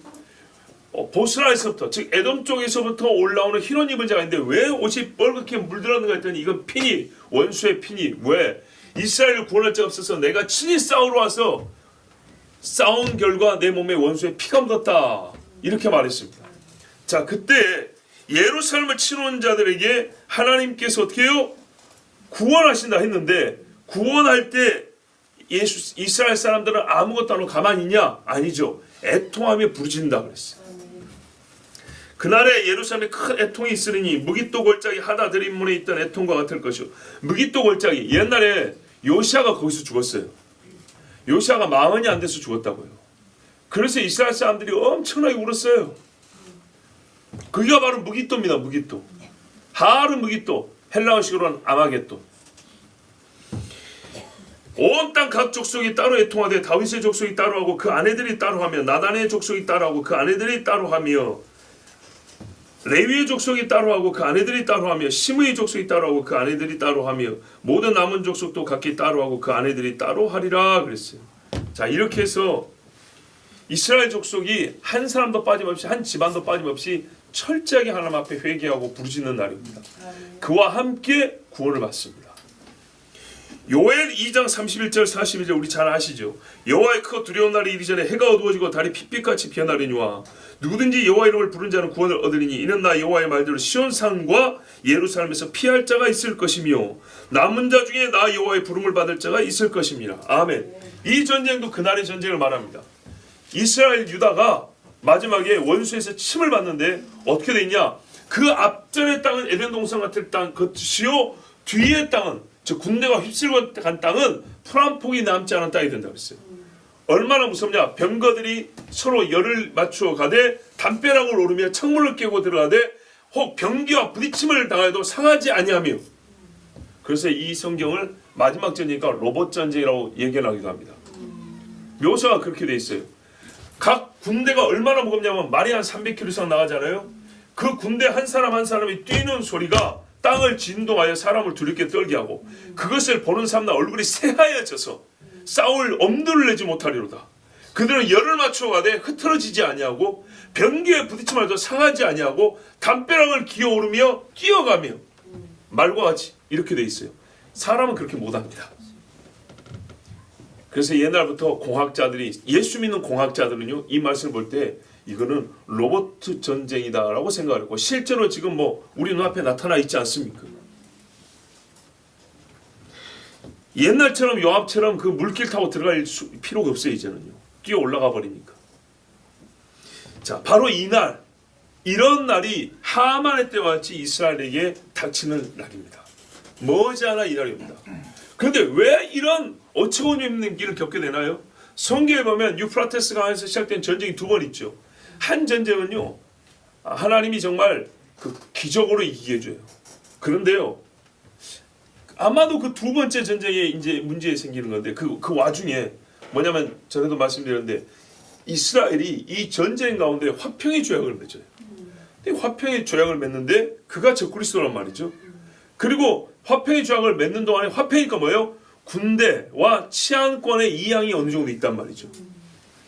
보스라에서부터, 즉 에돔 쪽에서부터 올라오는 흰 옷 입은 자가 있는데 왜 옷이 뻘겋게 물들었는가 했더니 이건 피니, 원수의 피니. 왜? 이스라엘을 구원할 자가 없어서 내가 친히 싸우러 와서 싸운 결과 내 몸에 원수의 피가 묻었다. 이렇게 말했습니다. 자, 그때 예루살렘을 치러온 자들에게 하나님께서 어떻게 해요? 구원하신다 했는데 구원할 때 이스라엘 사람들은 아무것도 안 하고 가만히 있냐? 아니죠. 애통하며 부르짖는다 그랬어요. 그날에 예루살렘에 큰 애통이 있으리니 무깃도 골짜기 하다 들인문에 있던 애통과 같을 것이요. 무깃도 골짜기, 옛날에 요시아가 거기서 죽었어요. 요시아가 40이 안 돼서 죽었다고요. 그래서 이스라엘 사람들이 엄청나게 울었어요. 그게 바로 무깃도입니다. 무깃도. 하르 무깃도, 헬라어식으로는 아마겟돈. 온 땅 각 족속이 따로 애통하되 다윗의 족속이 따로 하고 그 아내들이 따로 하며 나단의 족속이 따로 하고 그 아내들이 따로 하며 레위의 족속이 따로 하고 그 아내들이 따로 하며 시므의 족속이 따로 하고 그 아내들이 따로 하며 모든 남은 족속도 각기 따로 하고 그 아내들이 따로 하리라 그랬어요. 자, 이렇게 해서 이스라엘 족속이 한 사람도 빠짐없이, 한 집안도 빠짐없이 철저하게 하나님 앞에 회개하고 부르짖는 날입니다. 그와 함께 구원을 받습니다. 요엘 2장 31절 42절 우리 잘 아시죠? 여호와의 크고 두려운 날이 이르기 전에 해가 어두워지고 달이 핏빛같이 피어나리니와 누구든지 여호와 이름을 부른 자는 구원을 얻으리니 이는 나 여호와의 말대로 시온산과 예루살렘에서 피할 자가 있을 것이며 남은 자 중에 나 여호와의 부름을 받을 자가 있을 것입니다. 아멘. 이 전쟁도 그날의 전쟁을 말합니다. 이스라엘 유다가 마지막에 원수에서 침을 받는데 어떻게 됐냐? 그 앞전의 땅은 에덴 동산 같은 땅 것이요 뒤의 땅은, 즉 군대가 휩쓸고 간 땅은 풀 한 폭이 남지 않은 땅이 된다고 했어요. 얼마나 무섭냐? 병거들이 서로 열을 맞추어 가되 담벼락을 오르며 창문을 깨고 들어가되 혹 병기와 부딪힘을 당해도 상하지 아니하며. 그래서 이 성경을 마지막 전쟁이니까 로봇 전쟁이라고 얘기하기도 합니다. 묘사가 그렇게 돼 있어요. 각 군대가 얼마나 무겁냐면 말이 한 300km 이상 나가잖아요. 그 군대 한 사람 한 사람이 뛰는 소리가 땅을 진동하여 사람을 두렵게 떨게 하고 그것을 보는 사람들 얼굴이 새하얘져서 싸울 엄두를 내지 못하리로다. 그들은 열을 맞추어 가되 흐트러지지 아니하고 변기에 부딪히마도 상하지 아니하고 담벼락을 기어오르며 뛰어가며 말과 같이 이렇게 돼 있어요. 사람은 그렇게 못합니다. 그래서 옛날부터 공학자들이, 예수 믿는 공학자들은요, 이 말씀을 볼 때 이거는 로봇 전쟁이다라고 생각을 했고, 실제로 지금 뭐 우리 눈앞에 나타나 있지 않습니까? 옛날처럼 요압처럼 그 물길 타고 들어갈 필요가 없어요. 이제는요, 뛰어 올라가 버리니까. 자, 바로 이날, 이런 날이 하만의 때와 같이 이스라엘에게 닥치는 날입니다. 머지않아 이 날입니다. 그런데 왜 이런 어처구니 없는 길을 겪게 되나요? 성경에 보면 유프라테스 강에서 시작된 전쟁이 두 번 있죠. 한 전쟁은요, 하나님이 정말 그 기적으로 이기게 해줘요. 그런데요, 아마도 그 두 번째 전쟁에 이제 문제 생기는 건데, 그 와중에 뭐냐면, 전에도 말씀드렸는데, 이스라엘이 이 전쟁 가운데 화평의 조약을 맺어요. 근데 화평의 조약을 맺는데 그가 적그리스도란 말이죠. 그리고 화평의 조약을 맺는 동안에, 화평이니까 뭐예요? 군대와 치안권의 이양이 어느 정도 있단 말이죠.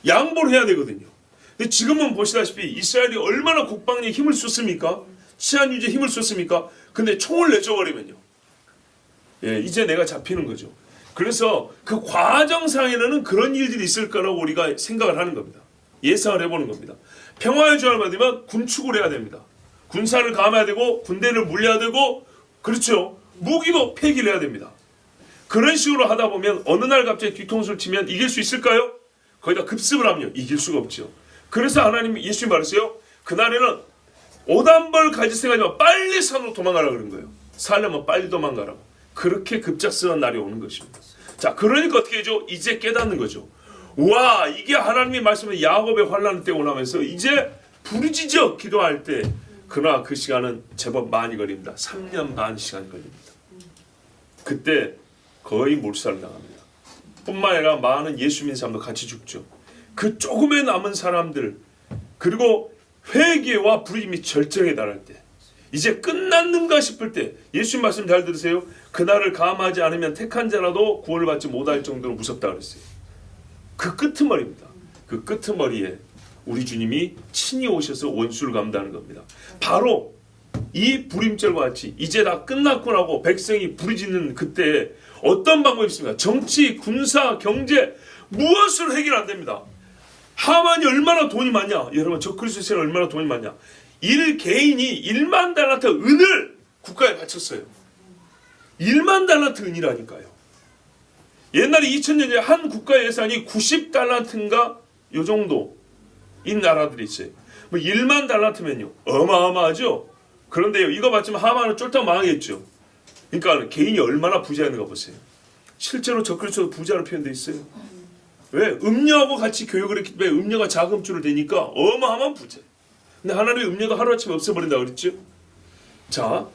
양보를 해야 되거든요. 근데 지금은 보시다시피 이스라엘이 얼마나 국방에 힘을 쏟습니까? 치안 유지에 힘을 쏟습니까? 근데 총을 내줘버리면요, 예, 이제 내가 잡히는 거죠. 그래서 그 과정상에는 그런 일들이 있을 거라고 우리가 생각을 하는 겁니다. 예상을 해보는 겁니다. 평화의 조약을 받으면 군축을 해야 됩니다. 군사를 감해야 되고 군대를 물려야 되고, 그렇죠, 무기도 폐기를 해야 됩니다. 그런 식으로 하다 보면 어느 날 갑자기 뒤통수를 치면 이길 수 있을까요? 거기다 급습을 하면요, 이길 수가 없죠. 그래서 하나님이, 예수님이 말했어요. 그날에는 오단벌 가질 생각하지 마, 빨리 산으로 도망가라 그런 거예요. 살려면 빨리 도망가라고. 그렇게 급작스러운 날이 오는 것입니다. 자, 그러니까 어떻게 해죠? 이제 깨닫는 거죠. 와, 이게 하나님이 말씀하신 야곱의 환난 때 오나면서 이제 부르짖어 기도할 때, 그러나 그 시간은 제법 많이 걸립니다. 3년 반 시간 걸립니다. 그때 거의 몰살을 당합니다. 뿐만 아니라 많은 예수 믿는 사람도 같이 죽죠. 그 조금의 남은 사람들, 그리고 회개와 부르짖음이 절정에 달할 때, 이제 끝났는가 싶을 때, 예수님 말씀 잘 들으세요. 그날을 감하지 않으면 택한 자라도 구원을 받지 못할 정도로 무섭다 그랬어요. 그 끄트머리입니다. 그 끄트머리에 우리 주님이 친히 오셔서 원수를 감당하는 겁니다. 바로 이 불임절과 같이 이제 다 끝났구나 하고 백성이 부르짖는 그때 어떤 방법이 있습니까? 정치, 군사, 경제, 무엇으로 해결 안 됩니다. 하만이 얼마나 돈이 많냐? 여러분, 적그리스도가 얼마나 돈이 많냐? 개인이 1만 달란트 은을 국가에 바쳤어요. 1만 달란트 은이라니까요. 옛날에 2000년 전에 한 국가 예산이 90달란트인가 요 정도인 나라들이 있어요. 뭐 1만 달란트면요, 어마어마하죠. 그런데요, 이거 맞추면 하만은 쫄딱 망하겠죠. 그러니까 개인이 얼마나 부자였는가 보세요. 실제로 적그리스도 부자로 표현되어 있어요. 왜? 음녀하고 같이 교육을 했기 때문에 음녀가 자금줄을 대니까 어마어마한 부자. 근데 하나님의 음녀가 하루아침에 없애버린다고 그랬죠. 자,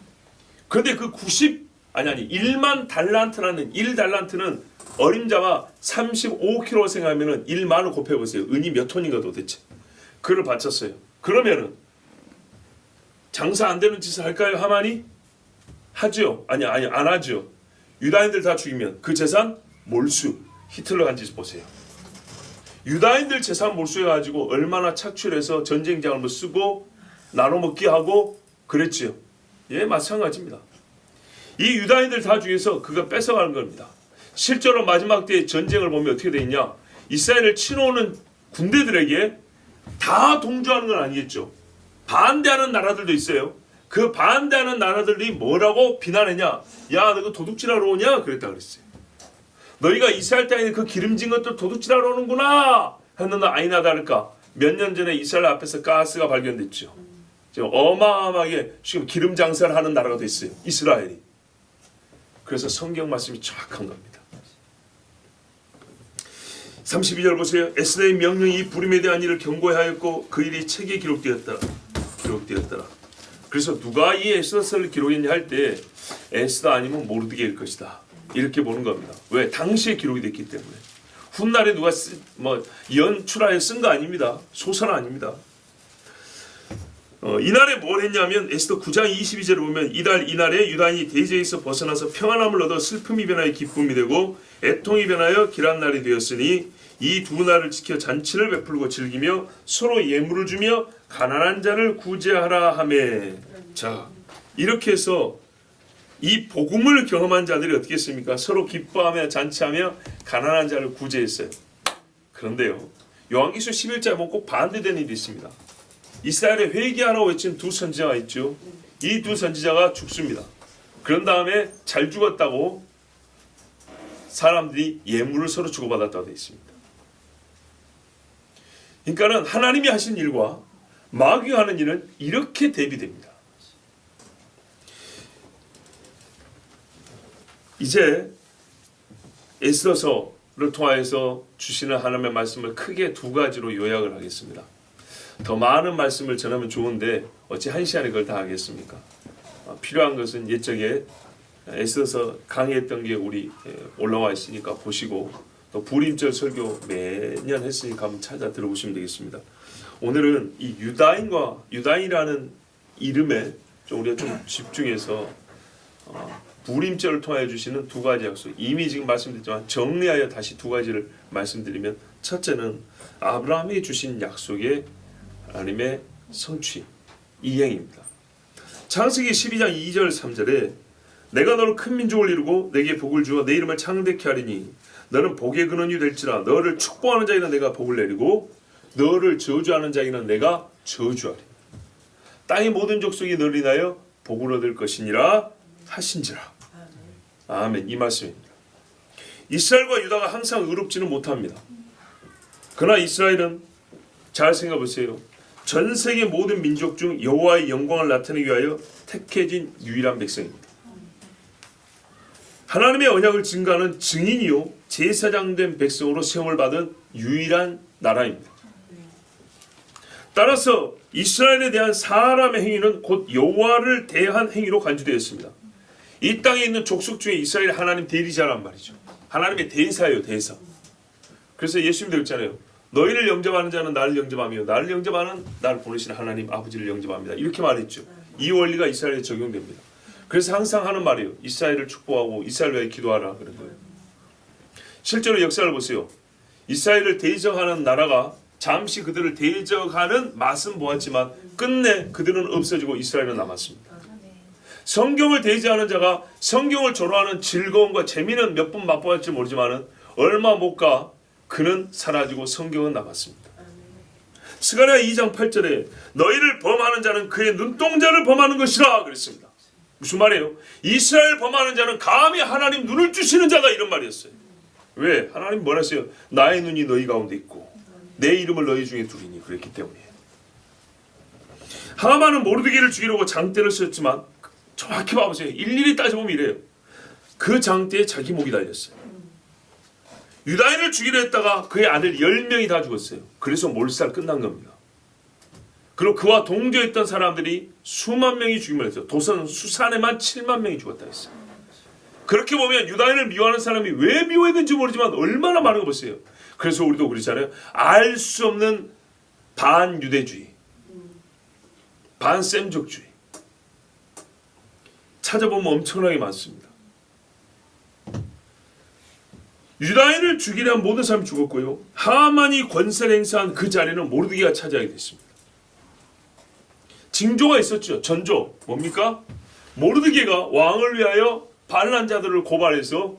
그런데 그 1만 달란트라는, 1달란트는 어림잡아 35kg 생각하면은 1만을 곱해보세요. 은이 몇 톤인가 도대체. 그걸 바쳤어요. 그러면은 장사 안 되는 짓을 할까요, 하만이? 하죠. 아니, 안 하죠. 유다인들 다 죽이면 그 재산 몰수. 히틀러 한 짓 보세요. 유다인들 재산 몰수해가지고 얼마나 착취해서 전쟁장을 쓰고 나눠먹기 하고 그랬지요. 예, 마찬가지입니다. 이 유다인들 다 중에서 그가 뺏어가는 겁니다. 실제로 마지막 때 전쟁을 보면 어떻게 돼 있냐? 이스라엘을 치러오는 군대들에게 다 동조하는 건 아니겠죠. 반대하는 나라들도 있어요. 그 반대하는 나라들이 뭐라고 비난했냐? 야, 너 도둑질하러 오냐? 그랬다 그랬어요. 너희가 이스라엘 땅에 그 기름진 것들 도둑질하러 오는구나 했는데, 아니나 다를까 몇 년 전에 이스라엘 앞에서 가스가 발견됐죠. 지금 어마어마하게 지금 기름 장사를 하는 나라가 됐어요, 이스라엘이. 그래서 성경 말씀이 정확한 겁니다. 32절 보세요. 에스더의 명령이 이 불임에 대한 일을 경고하였고 그 일이 책에 기록되었더라. 그래서 누가 이 에스더서를 기록했냐 할 때 에스더 아니면 모르드게일 것이다, 이렇게 보는 겁니다. 왜? 당시에 기록이 됐기 때문에. 훗날에 누가 연출하여 쓴 거 아닙니다. 소설 아닙니다. 이날에 뭘 했냐면 에스더 9장 22절을 보면 이날에 유다인이 대제에서 벗어나서 평안함을 얻어 슬픔이 변하여 기쁨이 되고 애통이 변하여 길한 날이 되었으니 이 두 날을 지켜 잔치를 베풀고 즐기며 서로 예물을 주며 가난한 자를 구제하라 하매. 자, 이렇게 해서 이 복음을 경험한 자들이 어떻게 했습니까? 서로 기뻐하며 잔치하며 가난한 자를 구제했어요. 그런데요, 요한계시록 11장에 보면 꼭 반대되는 일이 있습니다. 이스라엘에 회개하라고 외친 두 선지자가 있죠. 이 두 선지자가 죽습니다. 그런 다음에 잘 죽었다고 사람들이 예물을 서로 주고받았다고 되어 있습니다. 그러니까는 하나님이 하신 일과 마귀가 하는 일은 이렇게 대비됩니다. 이제 에스더서를 통하여서 주시는 하나님의 말씀을 크게 두 가지로 요약을 하겠습니다. 더 많은 말씀을 전하면 좋은데 어찌 한 시간에 그걸 다 하겠습니까? 필요한 것은 옛적에 에스더서 강의했던 게 우리 올라와 있으니까 보시고, 또 불임절 설교 매년 했으니까 한번 찾아 들어보시면 되겠습니다. 오늘은 이 유다인이라는 이름에 좀 우리가 좀 집중해서 불임절을 통하여 주시는 두 가지 약속, 이미 지금 말씀드렸지만 정리하여 다시 두 가지를 말씀드리면, 첫째는 아브라함이 주신 약속의 하나님의 성취, 이행입니다. 창세기 12장 2절 3절에 내가 너를 큰 민족을 이루고 내게 복을 주어 내 이름을 창대케 하리니 너는 복의 근원이 될지라. 너를 축복하는 자에게는 내가 복을 내리고 너를 저주하는 자에게는 내가 저주하리. 땅의 모든 족속이 너를 인하여 복을 얻을 것이니라 하신지라. 아멘. 이 말씀입니다. 이스라엘과 유다가 항상 의롭지는 못합니다. 그러나 이스라엘은 잘 생각해 보세요. 전 세계 모든 민족 중 여호와의 영광을 나타내기 위하여 택해진 유일한 백성입니다. 하나님의 언약을 증거하는 증인이요 제사장 된 백성으로 세움을 받은 유일한 나라입니다. 따라서 이스라엘에 대한 사람의 행위는 곧 여호와를 대한 행위로 간주되었습니다. 이 땅에 있는 족속 중에 이스라엘 하나님 대리자란 말이죠. 하나님의 대사예요, 대사. 그래서 예수님도 그랬잖아요. 너희를 영접하는 자는 나를 영접하며 나를 영접하는 나를 보내시는 하나님 아버지를 영접합니다. 이렇게 말했죠. 이 원리가 이스라엘에 적용됩니다. 그래서 항상 하는 말이에요. 이스라엘을 축복하고 이스라엘 위해 기도하라 그런 거예요. 실제로 역사를 보세요. 이스라엘을 대적하는 나라가 잠시 그들을 대적하는 맛은 보았지만 끝내 그들은 없어지고 이스라엘은 남았습니다. 성경을 대지하는 자가 성경을 조롱하는 즐거움과 재미는 몇 번 맛보았지 모르지만 얼마 못 가 그는 사라지고 성경은 남았습니다. 스가랴 2장 8절에 너희를 범하는 자는 그의 눈동자를 범하는 것이라 그랬습니다. 무슨 말이에요? 이스라엘 범하는 자는 감히 하나님 눈을 주시는 자다, 이런 말이었어요. 왜? 하나님 뭐라 했어요? 나의 눈이 너희 가운데 있고 내 이름을 너희 중에 두리니. 그랬기 때문에. 하만은 모르드게를 죽이려고 장대를 썼지만 정확히 봐보세요. 일일이 따져보면 이래요. 그 장대에 자기 목이 달렸어요. 유다인을 죽이려 했다가 그의 아들 10명이 다 죽었어요. 그래서 몰살 끝난 겁니다. 그리고 그와 동조했던 사람들이 수만 명이 죽임을 했어요. 도선 수산에만 7만 명이 죽었다 했어요. 그렇게 보면 유다인을 미워하는 사람이 왜 미워했는지 모르지만 얼마나 많은 거 보세요. 그래서 우리도 그러잖아요. 알 수 없는 반유대주의, 반셈족주의 찾아보면 엄청나게 많습니다. 유다인을 죽이려 한 모든 사람이 죽었고요. 하만이 권세를 행사한 그 자리는 모르드게가 차지하게 됐습니다. 징조가 있었죠. 전조. 뭡니까? 모르드게가 왕을 위하여 반란 자들을 고발해서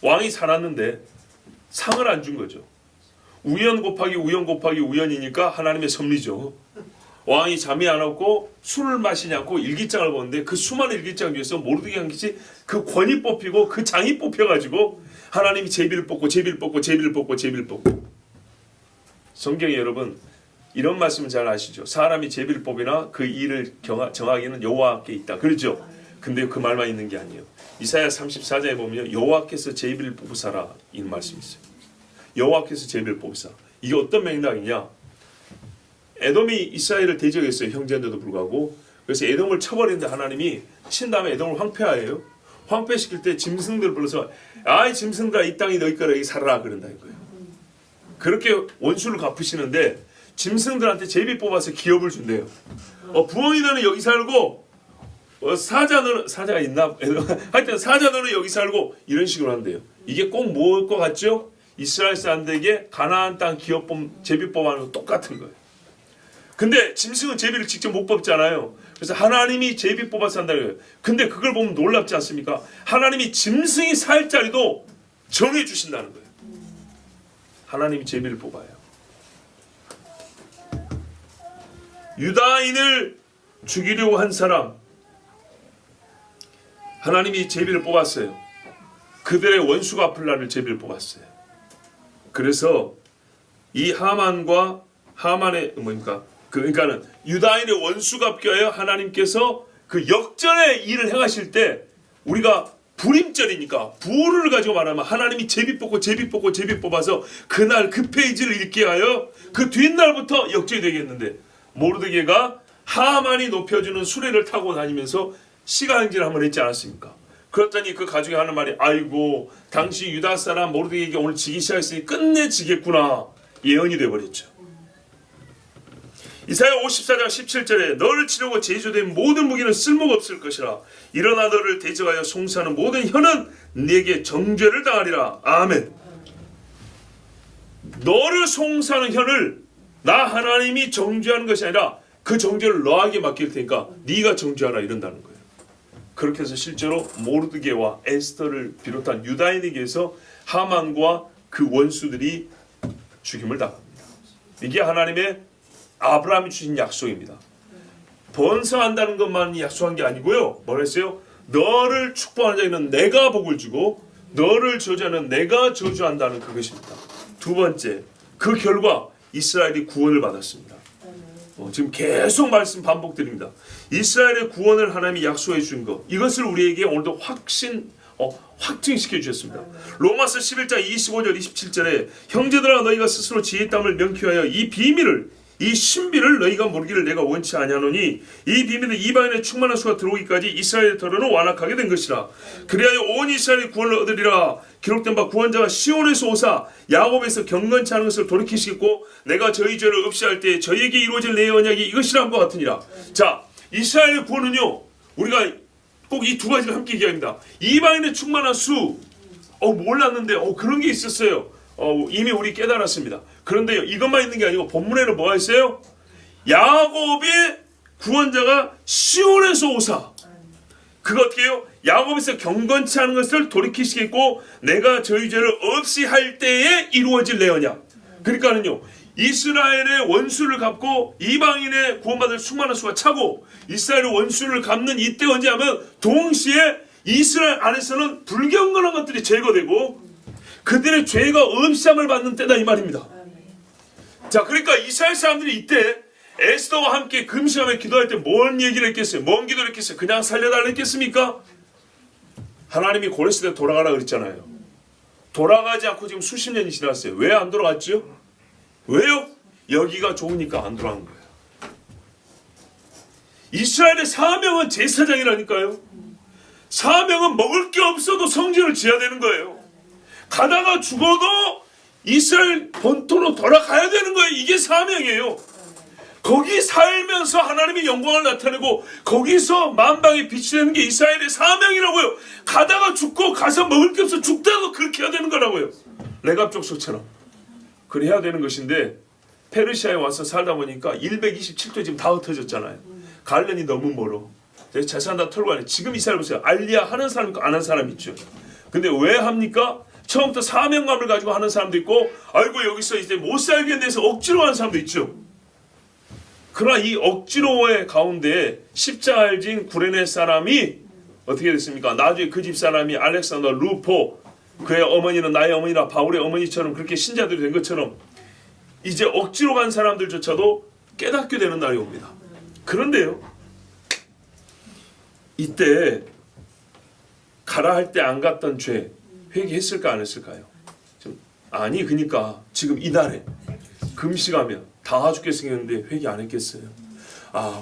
왕이 살았는데 상을 안 준 거죠. 우연 곱하기 우연 곱하기 우연이니까 하나님의 섭리죠. 왕이 잠이 안 왔고 술을 마시지 않고 일기장을 보는데 그 수많은 일기장 중에서 모르드게 한 것이 그 권이 뽑히고 그 장이 뽑혀가지고 하나님이 제비를 뽑고 제비를 뽑고 제비를 뽑고 제비를 뽑고. 성경에 여러분 이런 말씀 잘 아시죠? 사람이 제비를 뽑으나 그 일을 정하기는 여호와께 있다. 그렇죠? 근데 그 말만 있는 게 아니에요. 이사야 34장에 보면 여호와께서 제비를 뽑으사라 이런 말씀이 있어요. 여호와께서 제비를 뽑으사. 이게 어떤 맥락이냐? 에돔이 이스라엘을 대적했어요. 형제인데도 불구하고. 그래서 에돔을 쳐버리는데 하나님이 친 다음에 에돔을 황폐하여요. 황폐시킬 때 짐승들을 불러서 아이 짐승들아 이 땅이 너희 거라 여기 살아라 그런다는 거예요. 그렇게 원수를 갚으시는데 짐승들한테 제비 뽑아서 기업을 준대요. 부엉이 너는 여기 살고 사자가 있나? 하여튼 사자 너는 여기 살고 이런 식으로 한대요. 이게 꼭 뭘 것 같죠? 이스라엘 사람들에게 가나안 땅 제비 뽑아는 거 똑같은 거예요. 근데 짐승은 제비를 직접 못 뽑잖아요. 그래서 하나님이 제비 뽑아서 한다는 거예요. 근데 그걸 보면 놀랍지 않습니까? 하나님이 짐승이 살 자리도 정해 주신다는 거예요. 하나님이 제비를 뽑아요. 유다인을 죽이려고 한 사람, 하나님이 제비를 뽑았어요. 그들의 원수가 아플 날을 제비를 뽑았어요. 그래서 이 하만의 그러니까는 유다인의 원수가 껴요. 하나님께서 그 역전의 일을 행하실 때 우리가 불임절이니까 부를 가지고 말하면 하나님이 제비 뽑아서 그날 그 페이지를 읽게 하여 그 뒷날부터 역전이 되겠는데, 모르드게가 하만이 높여주는 수레를 타고 다니면서 시가행진을 한번 했지 않았습니까? 그랬더니 그 가족이 하는 말이, 아이고 당시 유다 사람 모르드게에게 오늘 지기 시작했으니 끝내 지겠구나, 예언이 되어버렸죠. 이사야 54장 17절에 너를 치려고 제조된 모든 무기는 쓸모가 없을 것이라. 일어나 너를 대적하여 송사하는 모든 혀는 네게 정죄를 당하리라. 아멘. 너를 송사하는 혀를 나 하나님이 정죄하는 것이 아니라 그 정죄를 너에게 맡길 테니까 네가 정죄하라, 이런다는 거예요. 그렇게 해서 실제로 모르드게와 에스더를 비롯한 유다인에게서 하만과 그 원수들이 죽임을 당합니다. 이게 하나님의 아브라함이 주신 약속입니다. 번성한다는 것만 약속한 게 아니고요. 뭐라 했어요? 너를 축복하는 자에는 내가 복을 주고 너를 저주하는 내가 저주한다는 그것입니다. 두 번째, 그 결과 이스라엘이 구원을 받았습니다. 지금 계속 말씀 반복드립니다. 이스라엘의 구원을 하나님이 약속해 준 것, 이것을 우리에게 오늘도 확증시켜 주셨습니다. 로마서 11장 25절 27절에 형제들아 너희가 스스로 지혜의 땀을 명쾌하여 이 비밀을, 이 신비를 너희가 모르기를 내가 원치 아니하노니 이 비밀은 이방인의 충만한 수가 들어오기까지 이스라엘의 터로는 완악하게 된 것이라. 그리하여 온 이스라엘이 구원을 얻으리라. 기록된 바 구원자가 시온에서 오사 야곱에서 경건치 않은 것을 돌이키시겠고 내가 저희 죄를 없이 할 때 저희에게 이루어질 내 언약이 이것이라 함과 같으니라. 자, 이스라엘의 구원은요, 우리가 꼭 이 두 가지를 함께 얘기합니다. 이방인의 충만한 수, 몰랐는데 그런 게 있었어요. 이미 우리 깨달았습니다. 그런데 이것만 있는 게 아니고 본문에는 뭐가 있어요? 야곱의 구원자가 시온에서 오사. 그거 어떻게 해요? 야곱에서 경건치 않은 것을 돌이키시겠고 내가 저희 죄를 없이 할 때에 이루어질 내 언약. 그러니까는요, 이스라엘의 원수를 갚고 이방인의 구원받을 수많은 수가 차고 이스라엘의 원수를 갚는 이때 언제 하면 동시에 이스라엘 안에서는 불경건한 것들이 제거되고 그들의 죄가 엄시함을 받는 때다, 이 말입니다. 자, 그러니까 이스라엘 사람들이 이때 에스더와 함께 금식하며 기도할 때 뭔 얘기를 했겠어요? 뭔 기도를 했겠어요? 그냥 살려달라 했겠습니까? 하나님이 고레스에 돌아가라 그랬잖아요. 돌아가지 않고 지금 수십 년이 지났어요. 왜 안 돌아갔죠? 왜요? 여기가 좋으니까 안 돌아간 거예요. 이스라엘의 사명은 제사장이라니까요. 사명은 먹을 게 없어도 성전을 지어야 되는 거예요. 가다가 죽어도 이스라엘 본토로 돌아가야 되는 거예요. 이게 사명이에요. 거기 살면서 하나님의 영광을 나타내고 거기서 만방의 빛이 되는 게 이스라엘의 사명이라고요. 가다가 죽고 가서 먹을 게 없어 죽다도 그렇게 해야 되는 거라고요. 레갑 족속처럼 그래야 되는 것인데, 페르시아에 와서 살다 보니까 127도 지금 다 흩어졌잖아요. 갈렙이 너무 멀어. 재산 다 털고 가네. 지금 이스라엘 보세요. 알리야 하는 사람 있고 안 하는 사람 있죠. 근데 왜 합니까? 처음부터 사명감을 가지고 하는 사람도 있고, 아이고 여기서 이제 못 살겠네서 억지로 하는 사람도 있죠. 그러나 이 억지로의 가운데 십자가를 진 구레네 사람이 어떻게 됐습니까? 나중에 그 집 사람이 알렉산더 루포, 그의 어머니는 나의 어머니라 바울의 어머니처럼 그렇게 신자들이 된 것처럼 이제 억지로 간 사람들조차도 깨닫게 되는 날이 옵니다. 그런데요, 이때 가라 할 때 안 갔던 죄 회개했을까 안 했을까요? 아니, 그러니까 지금 이날에 금식하면 다 죽게 생겼는데 회개 안 했겠어요?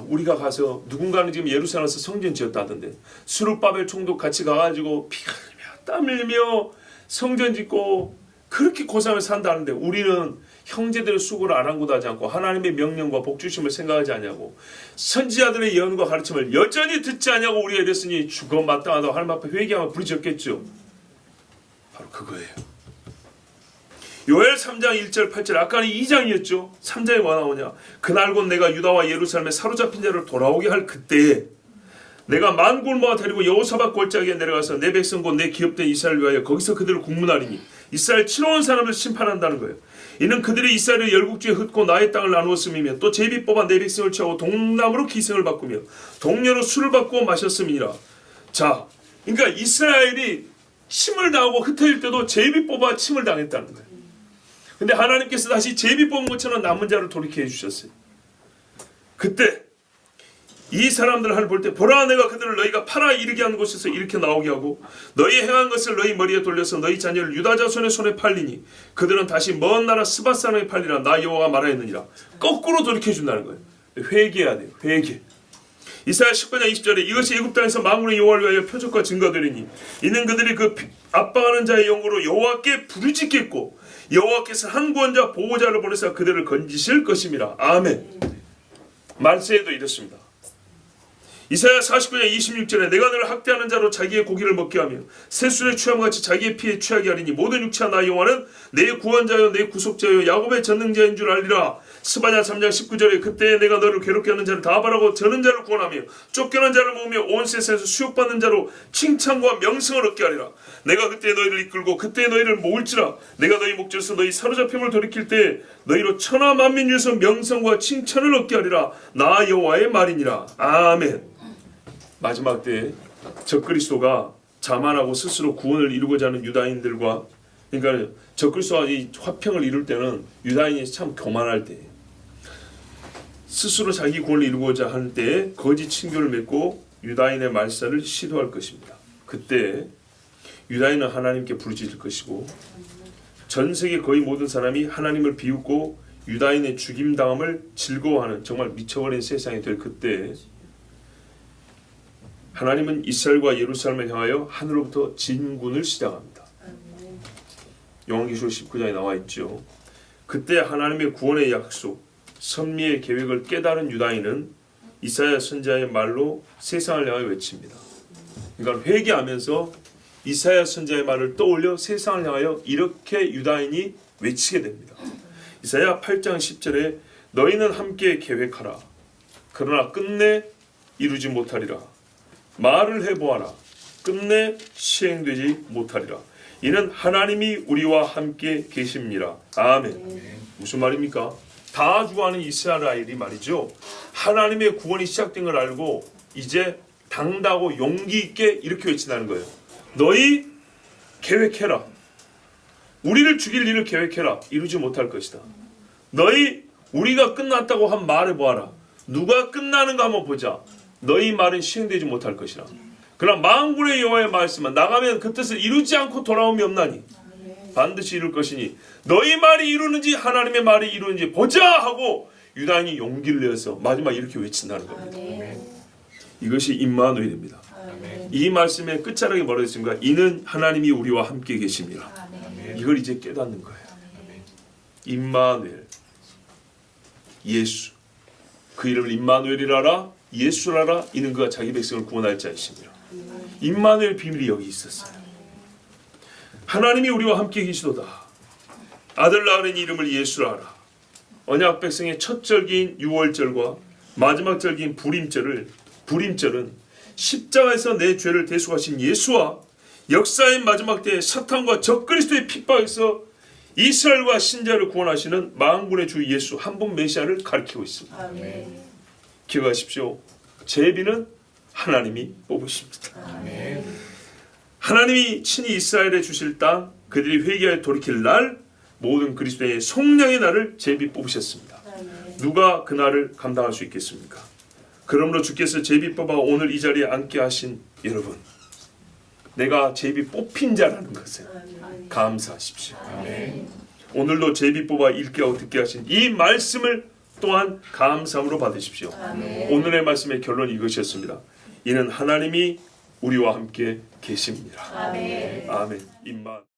우리가 가서 누군가는 지금 예루살렘에서 성전 지었다던데 수르바벨 총독 같이 가가지고 피 흘리며 땀 흘리며 성전 짓고 그렇게 고생을 산다는데 우리는 형제들의 수고를 아랑곳하지 않고 하나님의 명령과 복주심을 생각하지 않냐고, 선지자들의 예언과 가르침을 여전히 듣지 않냐고 우리가 이랬으니 죽어 마땅하다고 하나님 앞에 회개하면 부르짖었겠죠. 바로 그거예요. 요엘 3장 1절 8절, 아까는 2장이었죠. 3장에 뭐 나오냐? 그날 곧 내가 유다와 예루살렘에 사로잡힌 자를 돌아오게 할 그때에 내가 만국을 모아 데리고 여호사밧 골짜기에 내려가서 내 백성 곧 내 기업된 이스라엘 위하여 거기서 그들을 국문하리니 이스라엘 치러온 사람을 심판한다는 거예요. 이는 그들이 이스라엘의 열국주에 흩고 나의 땅을 나누었음이며 또 제비 뽑아 내 백성을 취하고 동남으로 기생을 바꾸며 동료로 술을 바꾸어 마셨음이니라. 자, 그러니까 이스라엘이 침을 당하고 흩어질 때도 제비 뽑아 침을 당했다는 거예요. 근데 하나님께서 다시 제비 뽑은 것처럼 남은 자를 돌이켜 해주셨어요. 그때 이 사람들을 하늘 볼 때 보라 내가 그들을 너희가 팔아 이르게 한 곳에서 이렇게 나오게 하고 너희 행한 것을 너희 머리에 돌려서 너희 자녀를 유다 자손의 손에 팔리니 그들은 다시 먼 나라 스밧 사람에 팔리라 나 여호와가 말하였느니라. 거꾸로 돌이켜 준다는 거예요. 회개해야 돼요. 회개. 이사야 19장 20절에 이것이 애굽 땅에서 만군의 여호와를 위하여 표적과 증거되리니 이는 그들이 그 압박하는 자의 영으로 여호와께 부르짖겠고 여호와께서 한 구원자 보호자를 보내사 그들을 건지실 것임이라. 아멘. 말세에도 이렇습니다. 이사야 49장 26절에 내가 너를 학대하는 자로 자기의 고기를 먹게 하며 새순의 취함같이 자기의 피에 취하게 하리니 모든 육체와 나 여호와는 내 구원자요 내 구속자요 야곱의 전능자인 줄 알리라. 스바냐 3장 19절에 그때 내가 너를 괴롭게 하는 자를 다 바라고 저는 자를 구원하며 쫓겨난 자를 모으며 온 세상에서 수욕받는 자로 칭찬과 명성을 얻게 하리라. 내가 그때 너희를 이끌고 그때 너희를 모을지라. 내가 너희 목전에서 너희 사로잡힘을 돌이킬 때 너희로 천하 만민 중에서 명성과 칭찬을 얻게 하리라. 나 여호와의 말이니라. 아멘. 마지막 때에 적그리스도가 자만하고 스스로 구원을 이루고자 하는 유다인들과, 그러니까 적그리스도가 이 화평을 이룰 때는 유다인이 참 교만할 때, 스스로 자기 구원을 이루고자 하는 때에 거짓 친교를 맺고 유다인의 말살을 시도할 것입니다. 그때 유다인은 하나님께 부르짖을 것이고 전 세계 거의 모든 사람이 하나님을 비웃고 유다인의 죽임당함을 즐거워하는 정말 미쳐버린 세상이 될 그때 하나님은 이스라엘과 예루살렘을 향하여 하늘로부터 진군을 시작합니다. 요한계시록 19장에 나와 있죠. 그때 하나님의 구원의 약속, 선미의 계획을 깨달은 유다인은 이사야 선지자의 말로 세상을 향하여 외칩니다. 그러니까 회개하면서 이사야 선지자의 말을 떠올려 세상을 향하여 이렇게 유다인이 외치게 됩니다. 이사야 8장 10절에 너희는 함께 계획하라. 그러나 끝내 이루지 못하리라. 말을 해보아라. 끝내 시행되지 못하리라. 이는 하나님이 우리와 함께 계십니다. 아멘. 무슨 말입니까? 다 죽어가는 이스라엘이 말이죠. 하나님의 구원이 시작된 걸 알고 이제 당당하고 용기 있게 이렇게 외친다는 거예요. 너희 계획해라. 우리를 죽일 일을 계획해라. 이루지 못할 것이다. 너희 우리가 끝났다고 한 말해보아라. 누가 끝나는가 한번 보자. 너희 말은 시행되지 못할 것이라. 그러나 만군의 여호와의 말씀은 나가면 그 뜻을 이루지 않고 돌아옴이 없나니 반드시 이룰 것이니 너희 말이 이루는지 하나님의 말이 이루는지 보자 하고 유다인이 용기를 내어서 마지막 이렇게 외친다는 겁니다. 이것이 임마누엘입니다. 이 말씀의 끝자락에 뭐라고 했습니까? 이는 하나님이 우리와 함께 계십니다. 이걸 이제 깨닫는 거예요. 임마누엘, 예수. 그 이름을 임마누엘이라라, 예수라라. 이는 그가 자기 백성을 구원할 자이십니다. 임마누엘 비밀이 여기 있었어요. 하나님이 우리와 함께 계시도다. 아들 낳으는 이름을 예수라 하라. 언약 백성의 첫 절기인 유월절과 마지막 절기인 불임절은 십자가에서 내 죄를 대속하신 예수와 역사의 마지막 때에 사탄과 적그리스도의 핍박에서 이스라엘과 신자를 구원하시는 만군의 주 예수 한 분 메시아를 가리키고 있습니다. 아멘. 기억하십시오. 제비는 하나님이 뽑으십니다. 아멘. 하나님이 친히 이스라엘에 주실 땅, 그들이 회개하여 돌이킬 날, 모든 그리스도의 속량의 날을 제비 뽑으셨습니다. 아멘. 누가 그 날을 감당할 수 있겠습니까? 그러므로 주께서 제비 뽑아 오늘 이 자리에 앉게 하신 여러분, 내가 제비 뽑힌 자라는 것을 감사하십시오. 아멘. 오늘도 제비 뽑아 읽게 하고 듣게 하신 이 말씀을 또한 감사함으로 받으십시오. 아멘. 오늘의 말씀의 결론이 이것이었습니다. 이는 하나님이 우리와 함께 계십니다. 아멘. 아멘.